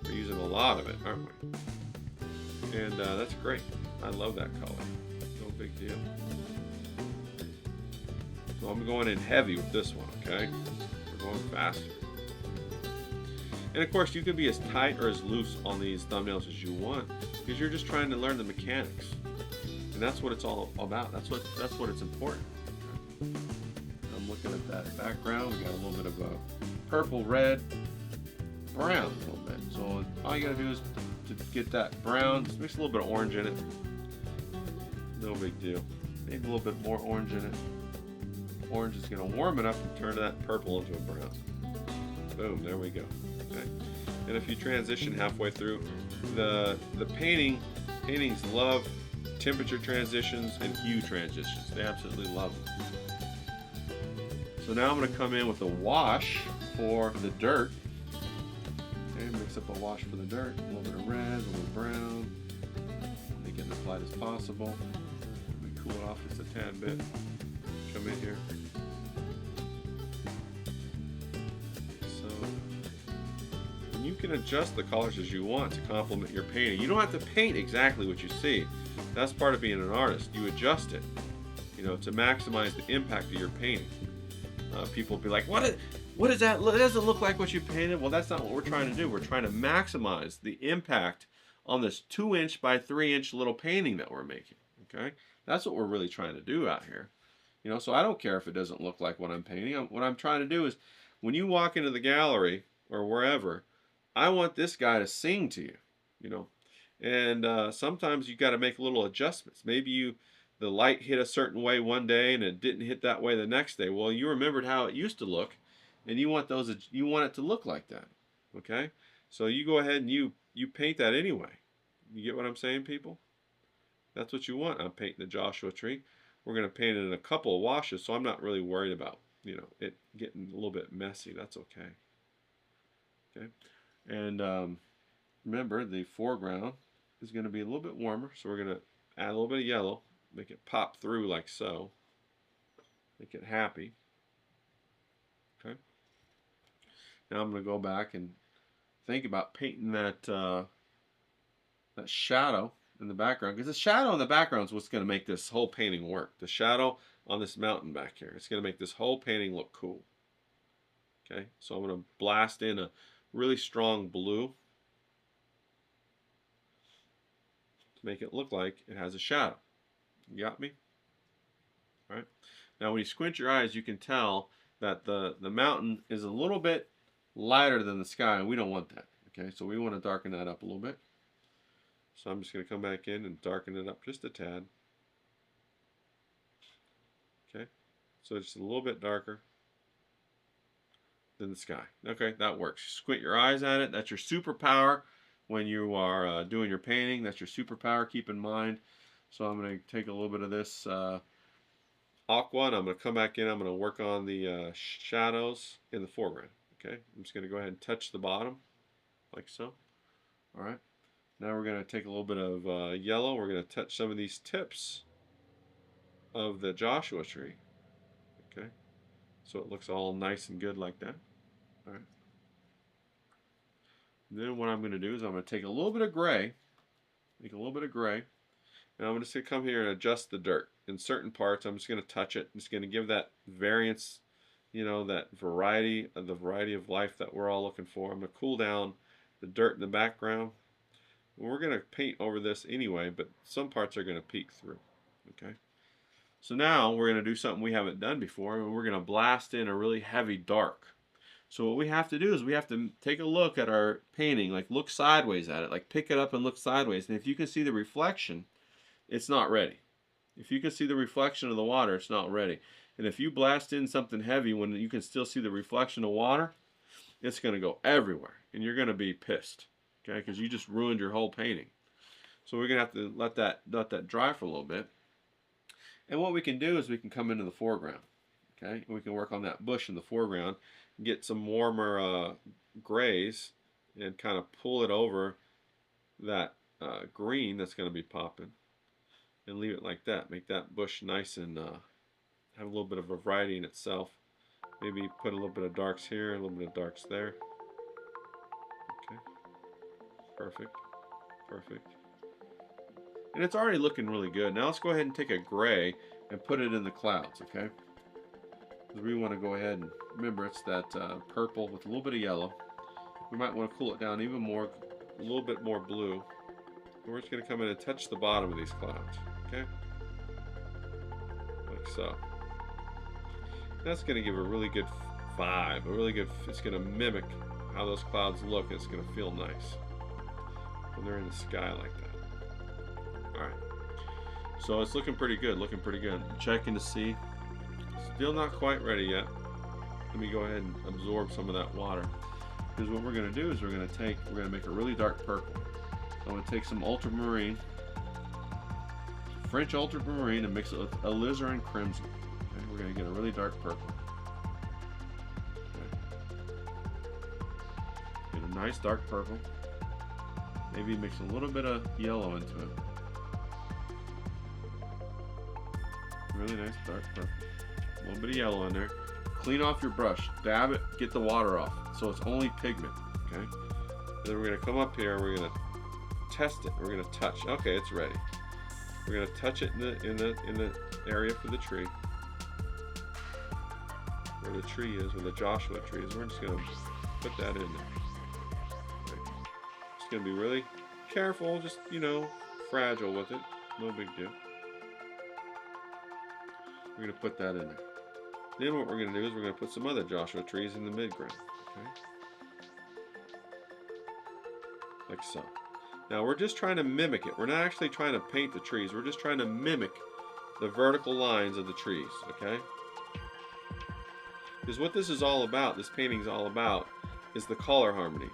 We're using a lot of it, aren't we? And that's great. I love that color. No big deal. So I'm going in heavy with this one, okay? We're going faster. And of course, you can be as tight or as loose on these thumbnails as you want, because you're just trying to learn the mechanics. And that's what it's all about. That's what it's important. Okay? I'm looking at that background. We got a little bit of a purple, red, brown a little bit. So all you gotta do is to get that brown, just mix a little bit of orange in it. No big deal. Maybe a little bit more orange in it. Orange is gonna warm it up and turn that purple into a brown. Boom, there we go. Okay. And if you transition halfway through, the paintings love temperature transitions and hue transitions. They absolutely love them. So now I'm going to come in with a wash for the dirt. Okay, mix up a wash for the dirt. A little bit of red, a little bit of brown. Make it as light as possible. Let me cool it off just a tad bit. Come in here. You can adjust the colors as you want to complement your painting. You don't have to paint exactly what you see. That's part of being an artist. You adjust it, you know, to maximize the impact of your painting. People will be like, what is that? It doesn't look like what you painted. Well, that's not what we're trying to do. We're trying to maximize the impact on this 2-inch by 3-inch little painting that we're making. Okay, that's what we're really trying to do out here. You know, so I don't care if it doesn't look like what I'm painting. What I'm trying to do is, when you walk into the gallery or wherever, I want this guy to sing to you, you know. And sometimes you got to make little adjustments. Maybe the light hit a certain way one day and it didn't hit that way the next day. Well, you remembered how it used to look, and you want it to look like that. Okay? So you go ahead and you paint that anyway. You get what I'm saying, people? That's what you want. I'm painting the Joshua tree. We're going to paint it in a couple of washes, so I'm not really worried about, you know, it getting a little bit messy. That's okay. Okay? And remember, the foreground is going to be a little bit warmer, so we're going to add a little bit of yellow, make it pop through like so, make it happy. Okay. Now I'm going to go back and think about painting that that shadow in the background, because the shadow in the background is what's going to make this whole painting work. The shadow on this mountain back here, it's going to make this whole painting look cool. Okay, so I'm going to blast in a really strong blue to make it look like it has a shadow. You got me? All right. Now when you squint your eyes, you can tell that the mountain is a little bit lighter than the sky, and we don't want that. Okay, so we want to darken that up a little bit. So I'm just going to come back in and darken it up just a tad. Okay, so it's a little bit darker than the sky. Okay, that works. Squint your eyes at it. That's your superpower when you are doing your painting. That's your superpower. Keep in mind. So I'm going to take a little bit of this aqua, and I'm going to come back in. I'm going to work on the shadows in the foreground. Okay, I'm just going to go ahead and touch the bottom like so. All right. Now we're going to take a little bit of yellow. We're going to touch some of these tips of the Joshua tree. Okay, so it looks all nice and good like that. All right. And then what I'm going to do is I'm going to take a little bit of gray, make a little bit of gray, and I'm just going to come here and adjust the dirt. In certain parts, I'm just going to touch it. I'm just going to give that variance, you know, that variety of life that we're all looking for. I'm going to cool down the dirt in the background. We're going to paint over this anyway, but some parts are going to peek through. Okay. So now we're going to do something we haven't done before, and we're going to blast in a really heavy dark. So what we have to do is we have to take a look at our painting, like look sideways at it, like pick it up and look sideways. And if you can see the reflection, it's not ready. If you can see the reflection of the water, it's not ready. And if you blast in something heavy when you can still see the reflection of water, it's going to go everywhere. And you're going to be pissed, okay? Because you just ruined your whole painting. So we're going to have to let that dry for a little bit. And what we can do is we can come into the foreground, okay? And we can work on that bush in the foreground, get some warmer grays, and kind of pull it over that green that's going to be popping, and leave it like that. Make that bush nice and have a little bit of a variety in itself. Maybe put a little bit of darks here, a little bit of darks there. Okay, perfect, perfect. And it's already looking really good. Now let's go ahead and take a gray and put it in the clouds, okay? Because we want to go ahead and, remember, it's that purple with a little bit of yellow. We might want to cool it down even more, a little bit more blue. And we're just going to come in and touch the bottom of these clouds, okay? Like so. That's going to give a really good vibe, a really good, it's going to mimic how those clouds look. It's going to feel nice when they're in the sky like that. Alright, so it's looking pretty good, Checking to see. Still not quite ready yet. Let me go ahead and absorb some of that water. Because what we're going to do is we're going to make a really dark purple. So I'm going to take some ultramarine, French ultramarine, and mix it with alizarin crimson. Okay, we're going to get a really dark purple. Okay. Get a nice dark purple. Maybe mix a little bit of yellow into it. Really nice dark purple. A little bit of yellow in there. Clean off your brush. Dab it. Get the water off. So it's only pigment. Okay. And then we're going to come up here. We're going to test it. We're going to touch. Okay, it's ready. We're going to touch it in the area for the tree. Where the tree is, where the Joshua tree is. We're just going to put that in there. Okay. Just going to be really careful. Just, you know, fragile with it. No big deal. We're going to put that in there. Then what we're going to do is we're going to put some other Joshua trees in the midground. Okay? Like so. Now we're just trying to mimic it. We're not actually trying to paint the trees. We're just trying to mimic the vertical lines of the trees. Okay? Because what this is all about, this painting is all about, is the color harmonies.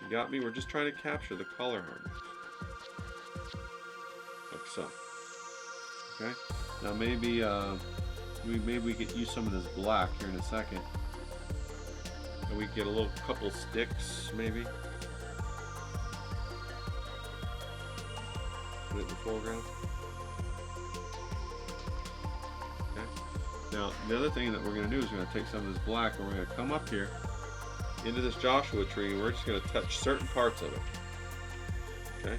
You got me? We're just trying to capture the color harmonies. Like so. Okay? Now maybe we could use some of this black here in a second, and we get a couple sticks maybe. Put it in the foreground. Okay. Now the other thing that we're going to do is we're going to take some of this black and we're going to come up here into this Joshua tree, and we're just going to touch certain parts of it. Okay,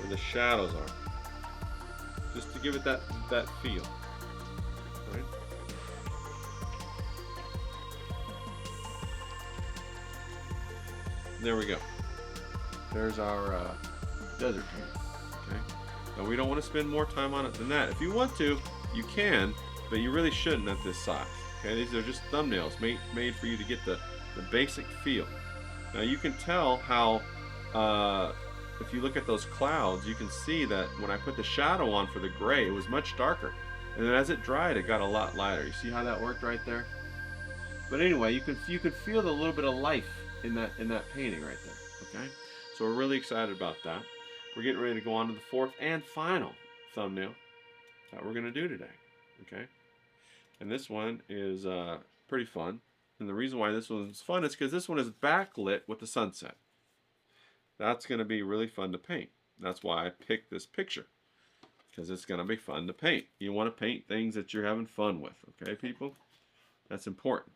where the shadows are. Just to give it that feel. Right? There we go. There's our desert paint. Okay. Now we don't want to spend more time on it than that. If you want to, you can, but you really shouldn't at this size. Okay, these are just thumbnails made for you to get the basic feel. Now you can tell how if you look at those clouds, you can see that when I put the shadow on for the gray, it was much darker. And then as it dried, it got a lot lighter. You see how that worked right there? But anyway, you can feel the little bit of life in that painting right there. Okay? So we're really excited about that. We're getting ready to go on to the fourth and final thumbnail that we're going to do today. Okay? And this one is pretty fun. And the reason why this one's fun is because this one is backlit with the sunset. That's going to be really fun to paint. That's why I picked this picture, because it's going to be fun to paint. You want to paint things that you're having fun with, okay, people? That's important.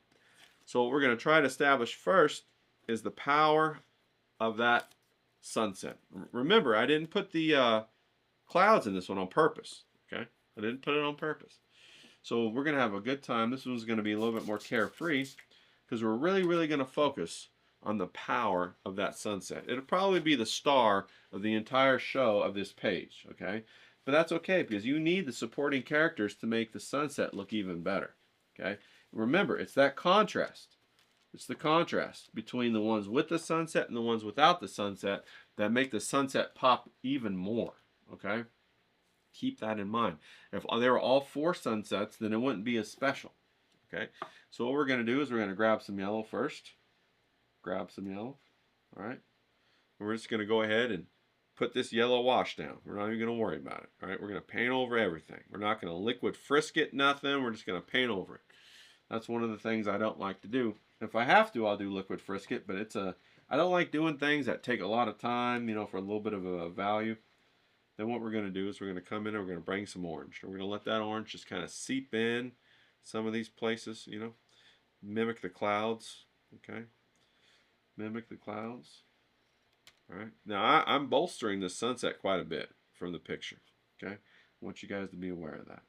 So what we're going to try to establish first is the power of that sunset. Remember, I didn't put the clouds in this one on purpose, okay? I didn't put it on purpose. So we're going to have a good time. This one's going to be a little bit more carefree, because we're really, really going to focus on the power of that sunset. It'll probably be the star of the entire show of this page, okay? But that's okay, because you need the supporting characters to make the sunset look even better, okay? Remember, it's that contrast. It's the contrast between the ones with the sunset and the ones without the sunset that make the sunset pop even more, okay? Keep that in mind. If they were all 4 sunsets, then it wouldn't be as special, okay? So what we're going to do is we're going to grab some yellow first. Grab some yellow, all right? And we're just going to go ahead and put this yellow wash down. We're not even going to worry about it, all right? We're going to paint over everything. We're not going to liquid frisk it, nothing. We're just going to paint over it. That's one of the things I don't like to do. If I have to, I'll do liquid frisk it, but I don't like doing things that take a lot of time, you know, for a little bit of a value. Then what we're going to do is we're going to come in and we're going to bring some orange. And we're going to let that orange just kind of seep in some of these places, you know. Mimic the clouds, okay? Mimic the clouds. All right. Now, I'm bolstering this sunset quite a bit from the picture, okay? I want you guys to be aware of that.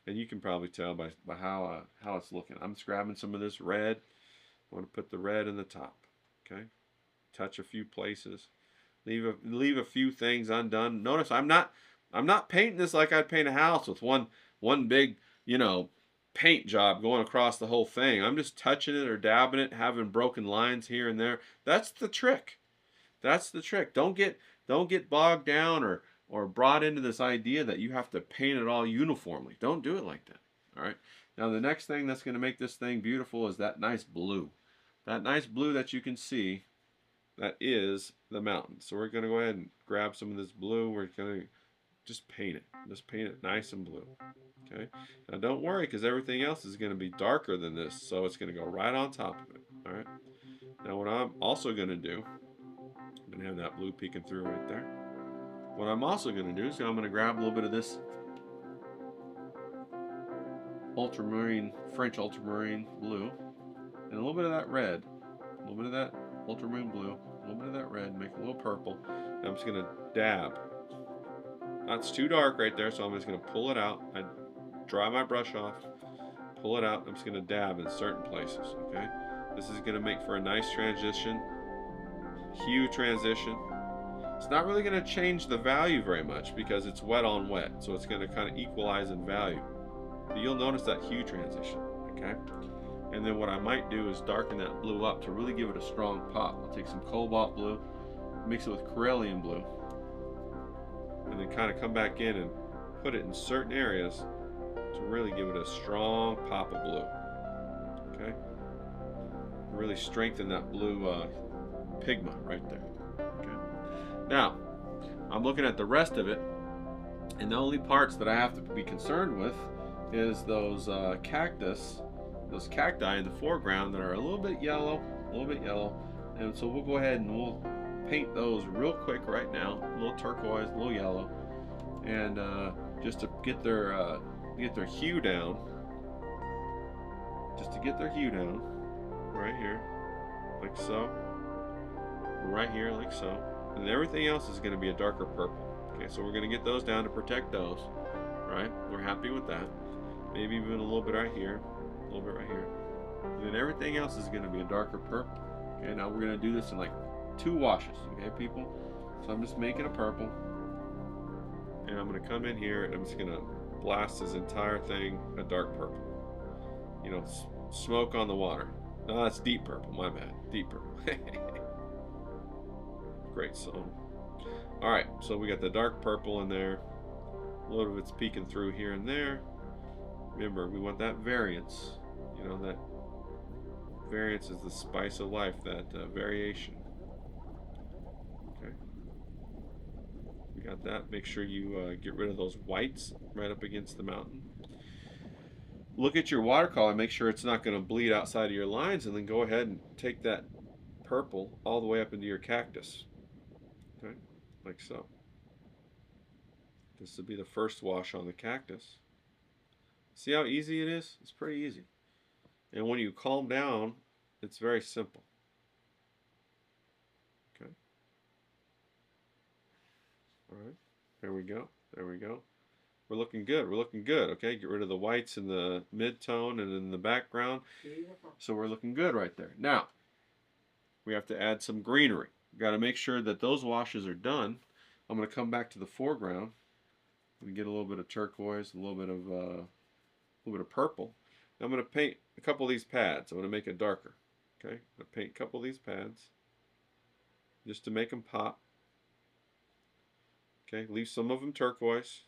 And you can probably tell by how it's looking. I'm just grabbing some of this red. I want to put the red in the top, okay? Touch a few places. Leave a few things undone. Notice I'm not painting this like I'd paint a house with one big, you know, paint job going across the whole thing. I'm just touching it or dabbing it, having broken lines here and there. That's the trick. That's the trick. Don't get bogged down or brought into this idea that you have to paint it all uniformly. Don't do it like that. All right. Now the next thing that's going to make this thing beautiful is that nice blue. That nice blue that you can see, that is the mountain. So we're going to go ahead and grab some of this blue. We're going to just paint it. Just paint it nice and blue. Okay. Now don't worry, because everything else is going to be darker than this, so it's going to go right on top of it. All right. Now what I'm also going to do, I'm going to have that blue peeking through right there. What I'm also going to do is I'm going to grab a little bit of this ultramarine, French ultramarine blue, and a little bit of that red, a little bit of that ultramarine blue, a little bit of that red, make a little purple, and I'm just going to dab. That's too dark right there, so I'm just going to pull it out. I dry my brush off, pull it out, I'm just going to dab in certain places, okay? This is going to make for a nice transition, hue transition. It's not really going to change the value very much because it's wet on wet, so it's going to kind of equalize in value. But you'll notice that hue transition, okay? And then what I might do is darken that blue up to really give it a strong pop. I'll take some cobalt blue, mix it with Corellian blue, and then kind of come back in and put it in certain areas to really give it a strong pop of blue, okay? Really strengthen that blue pigment right there. Now, I'm looking at the rest of it, and the only parts that I have to be concerned with is those those cacti in the foreground that are a little bit yellow, and so we'll go ahead and we'll paint those real quick right now, a little turquoise, a little yellow, and just to get their hue down, right here, like so, right here, like so. And everything else is going to be a darker purple. Okay, so we're going to get those down to protect those, right? We're happy with that. Maybe even a little bit right here, a little bit right here. And then everything else is going to be a darker purple. Okay, now we're going to do this in like 2 washes, okay, people? So I'm just making a purple. And I'm going to come in here and I'm just going to blast this entire thing a dark purple. You know, smoke on the water. No, that's deep purple, my bad. Deep purple. Great song. Alright, so we got the dark purple in there. A little of it's peeking through here and there. Remember, we want that variance. You know, that variance is the spice of life, that variation. Okay. We got that. Make sure you get rid of those whites right up against the mountain. Look at your watercolor, make sure it's not going to bleed outside of your lines, and then go ahead and take that purple all the way up into your cactus. Okay, like so. This will be the first wash on the cactus. See how easy it is? It's pretty easy. And when you calm down, it's very simple. Okay. All right. There we go. There we go. We're looking good. We're looking good. Okay. Get rid of the whites in the mid-tone and in the background. So we're looking good right there. Now, we have to add some greenery. Got to make sure that those washes are done. I'm going to come back to the foreground and get a little bit of turquoise, a little bit of purple. I'm going to paint a couple of these pads. I'm going to make it darker. Okay, I'm gonna paint a couple of these pads just to make them pop. Okay, leave some of them turquoise,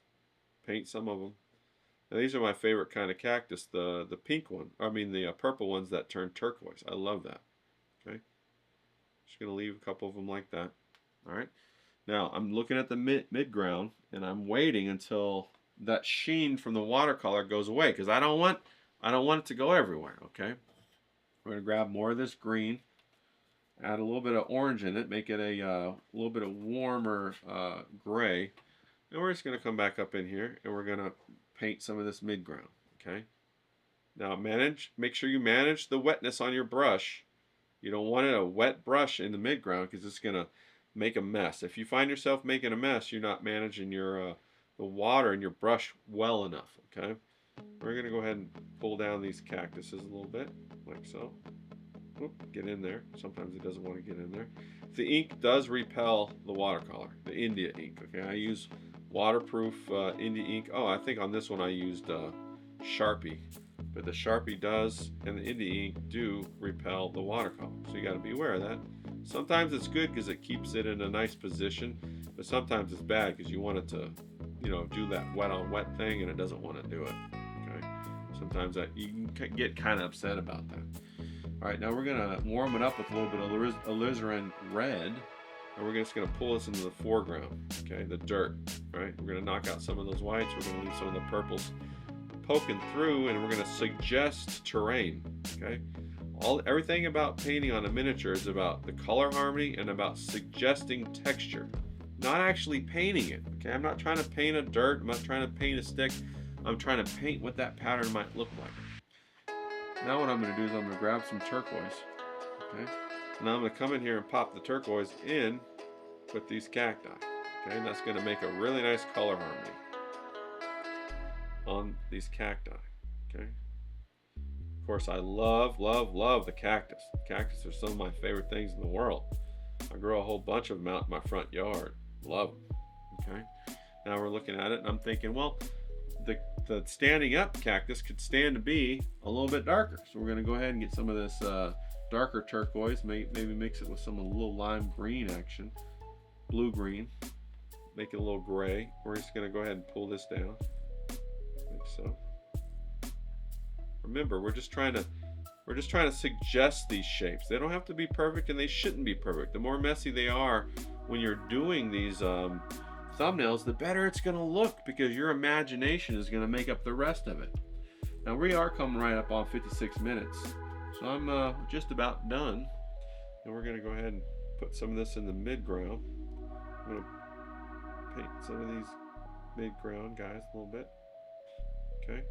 paint some of them. Now these are my favorite kind of cactus, the pink one, I mean the purple ones that turn turquoise. I love that. Okay, just gonna leave a couple of them like that. All right, now I'm looking at the mid ground and I'm waiting until that sheen from the watercolor goes away because I don't want it to go everywhere. Okay, we're gonna grab more of this green, add a little bit of orange in it, make it a little bit of warmer gray, and we're just gonna come back up in here and we're gonna paint some of this mid ground. Okay, now make sure you manage the wetness on your brush. You don't want a wet brush in the mid ground because it's gonna make a mess. If you find yourself making a mess, you're not managing your the water in your brush well enough. Okay, we're gonna go ahead and pull down these cactuses a little bit like so. Oop, get in there. Sometimes it doesn't want to get in there. The ink does repel the watercolor, the India ink. Okay, I use waterproof India ink. Oh, I think on this one I used Sharpie, but the Sharpie does and the India ink do repel the watercolor, so you got to be aware of that. Sometimes it's good because it keeps it in a nice position, but sometimes it's bad because you want it to, you know, do that wet on wet thing and it doesn't want to do it. Okay, sometimes that you can get kind of upset about that. All right, now we're gonna warm it up with a little bit of alizarin red, and we're just gonna pull this into the foreground. Okay, the dirt. Right, we're gonna knock out some of those whites. We're gonna leave some of the purples poking through, and we're gonna suggest terrain. Okay, everything about painting on a miniature is about the color harmony and about suggesting texture, not actually painting it. Okay, I'm not trying to paint a dirt. I'm not trying to paint a stick. I'm trying to paint what that pattern might look like. Now what I'm going to do is I'm going to grab some turquoise, okay? Now I'm going to come in here and pop the turquoise in with these cacti, okay? And that's going to make a really nice color harmony on these cacti, okay? Of course, I love, love, love the cactus. Cactus are some of my favorite things in the world. I grow a whole bunch of them out in my front yard. Love them, okay? Now we're looking at it and I'm thinking, well, the standing up cactus could stand to be a little bit darker. So we're going to go ahead and get some of this darker turquoise, maybe mix it with some a little lime green action, blue green, make it a little gray. We're just going to go ahead and pull this down like so. Remember, we're just trying to suggest these shapes. They don't have to be perfect and they shouldn't be perfect. The more messy they are when you're doing these thumbnails, the better it's going to look because your imagination is going to make up the rest of it. Now we are coming right up on 56 minutes, so I'm just about done, and we're going to go ahead and put some of this in the mid-ground. I'm going to paint some of these mid-ground guys a little bit. Okay,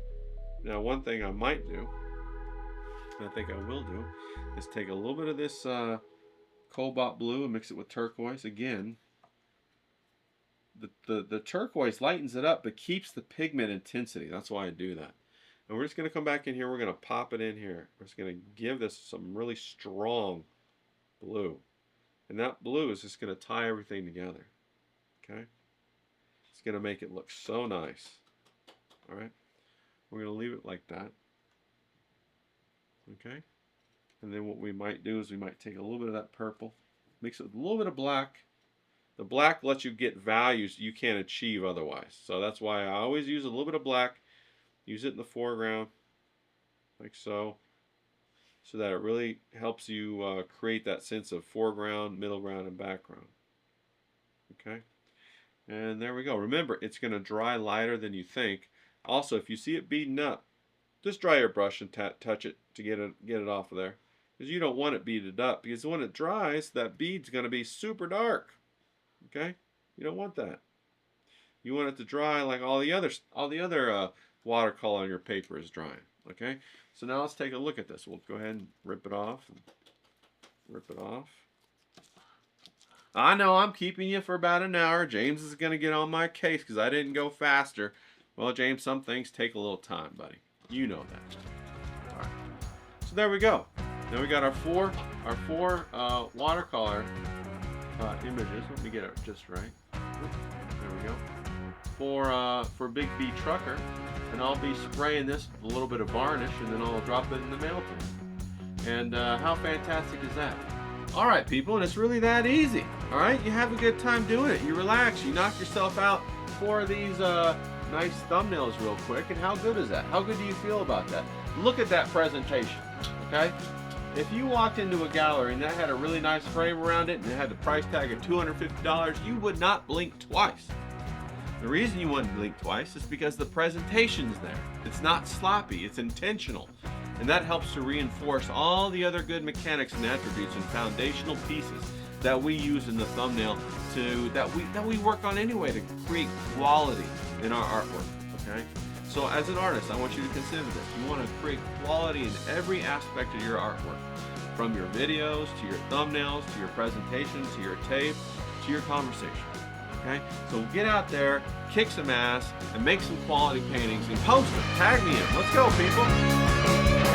now one thing I might do, and I think I will do, is take a little bit of this cobalt blue and mix it with turquoise again. The turquoise lightens it up but keeps the pigment intensity. That's why I do that. And we're just going to come back in here. We're going to pop it in here. We're just going to give this some really strong blue. And that blue is just going to tie everything together. Okay? It's going to make it look so nice. Alright? We're going to leave it like that. Okay? And then what we might do is we might take a little bit of that purple, mix it with a little bit of black. The black lets you get values you can't achieve otherwise. So that's why I always use a little bit of black. Use it in the foreground, like so, so that it really helps you create that sense of foreground, middle ground, and background. Okay? And there we go. Remember, it's going to dry lighter than you think. Also, if you see it beading up, just dry your brush and touch it to get it off of there. Because you don't want it beaded up. Because when it dries, that bead's going to be super dark. Okay, you don't want that. You want it to dry like all the other watercolor on your paper is drying. Okay, so now let's take a look at this. We'll go ahead and rip it off. I know I'm keeping you for about an hour. James is going to get on my case because I didn't go faster. Well, James, some things take a little time, buddy. You know that. All right. So there we go. Now we got our four watercolor images. Let me get it just right. There we go. For Big B Trucker, and I'll be spraying this with a little bit of varnish, and then I'll drop it in the mail to him. And how fantastic is that? All right, people, and it's really that easy. All right, you have a good time doing it. You relax, you knock yourself out for these nice thumbnails real quick. And how good is that? How good do you feel about that? Look at that presentation, okay? If you walked into a gallery and that had a really nice frame around it and it had the price tag of $250, you would not blink twice. The reason you wouldn't blink twice is because the presentation's there. It's not sloppy, it's intentional. And that helps to reinforce all the other good mechanics and attributes and foundational pieces that we use in the thumbnail that we work on anyway to create quality in our artwork, okay? So as an artist, I want you to consider this. You want to create quality in every aspect of your artwork, from your videos, to your thumbnails, to your presentations, to your tape, to your conversation, okay? So get out there, kick some ass, and make some quality paintings and post them. Tag me in. Let's go, people.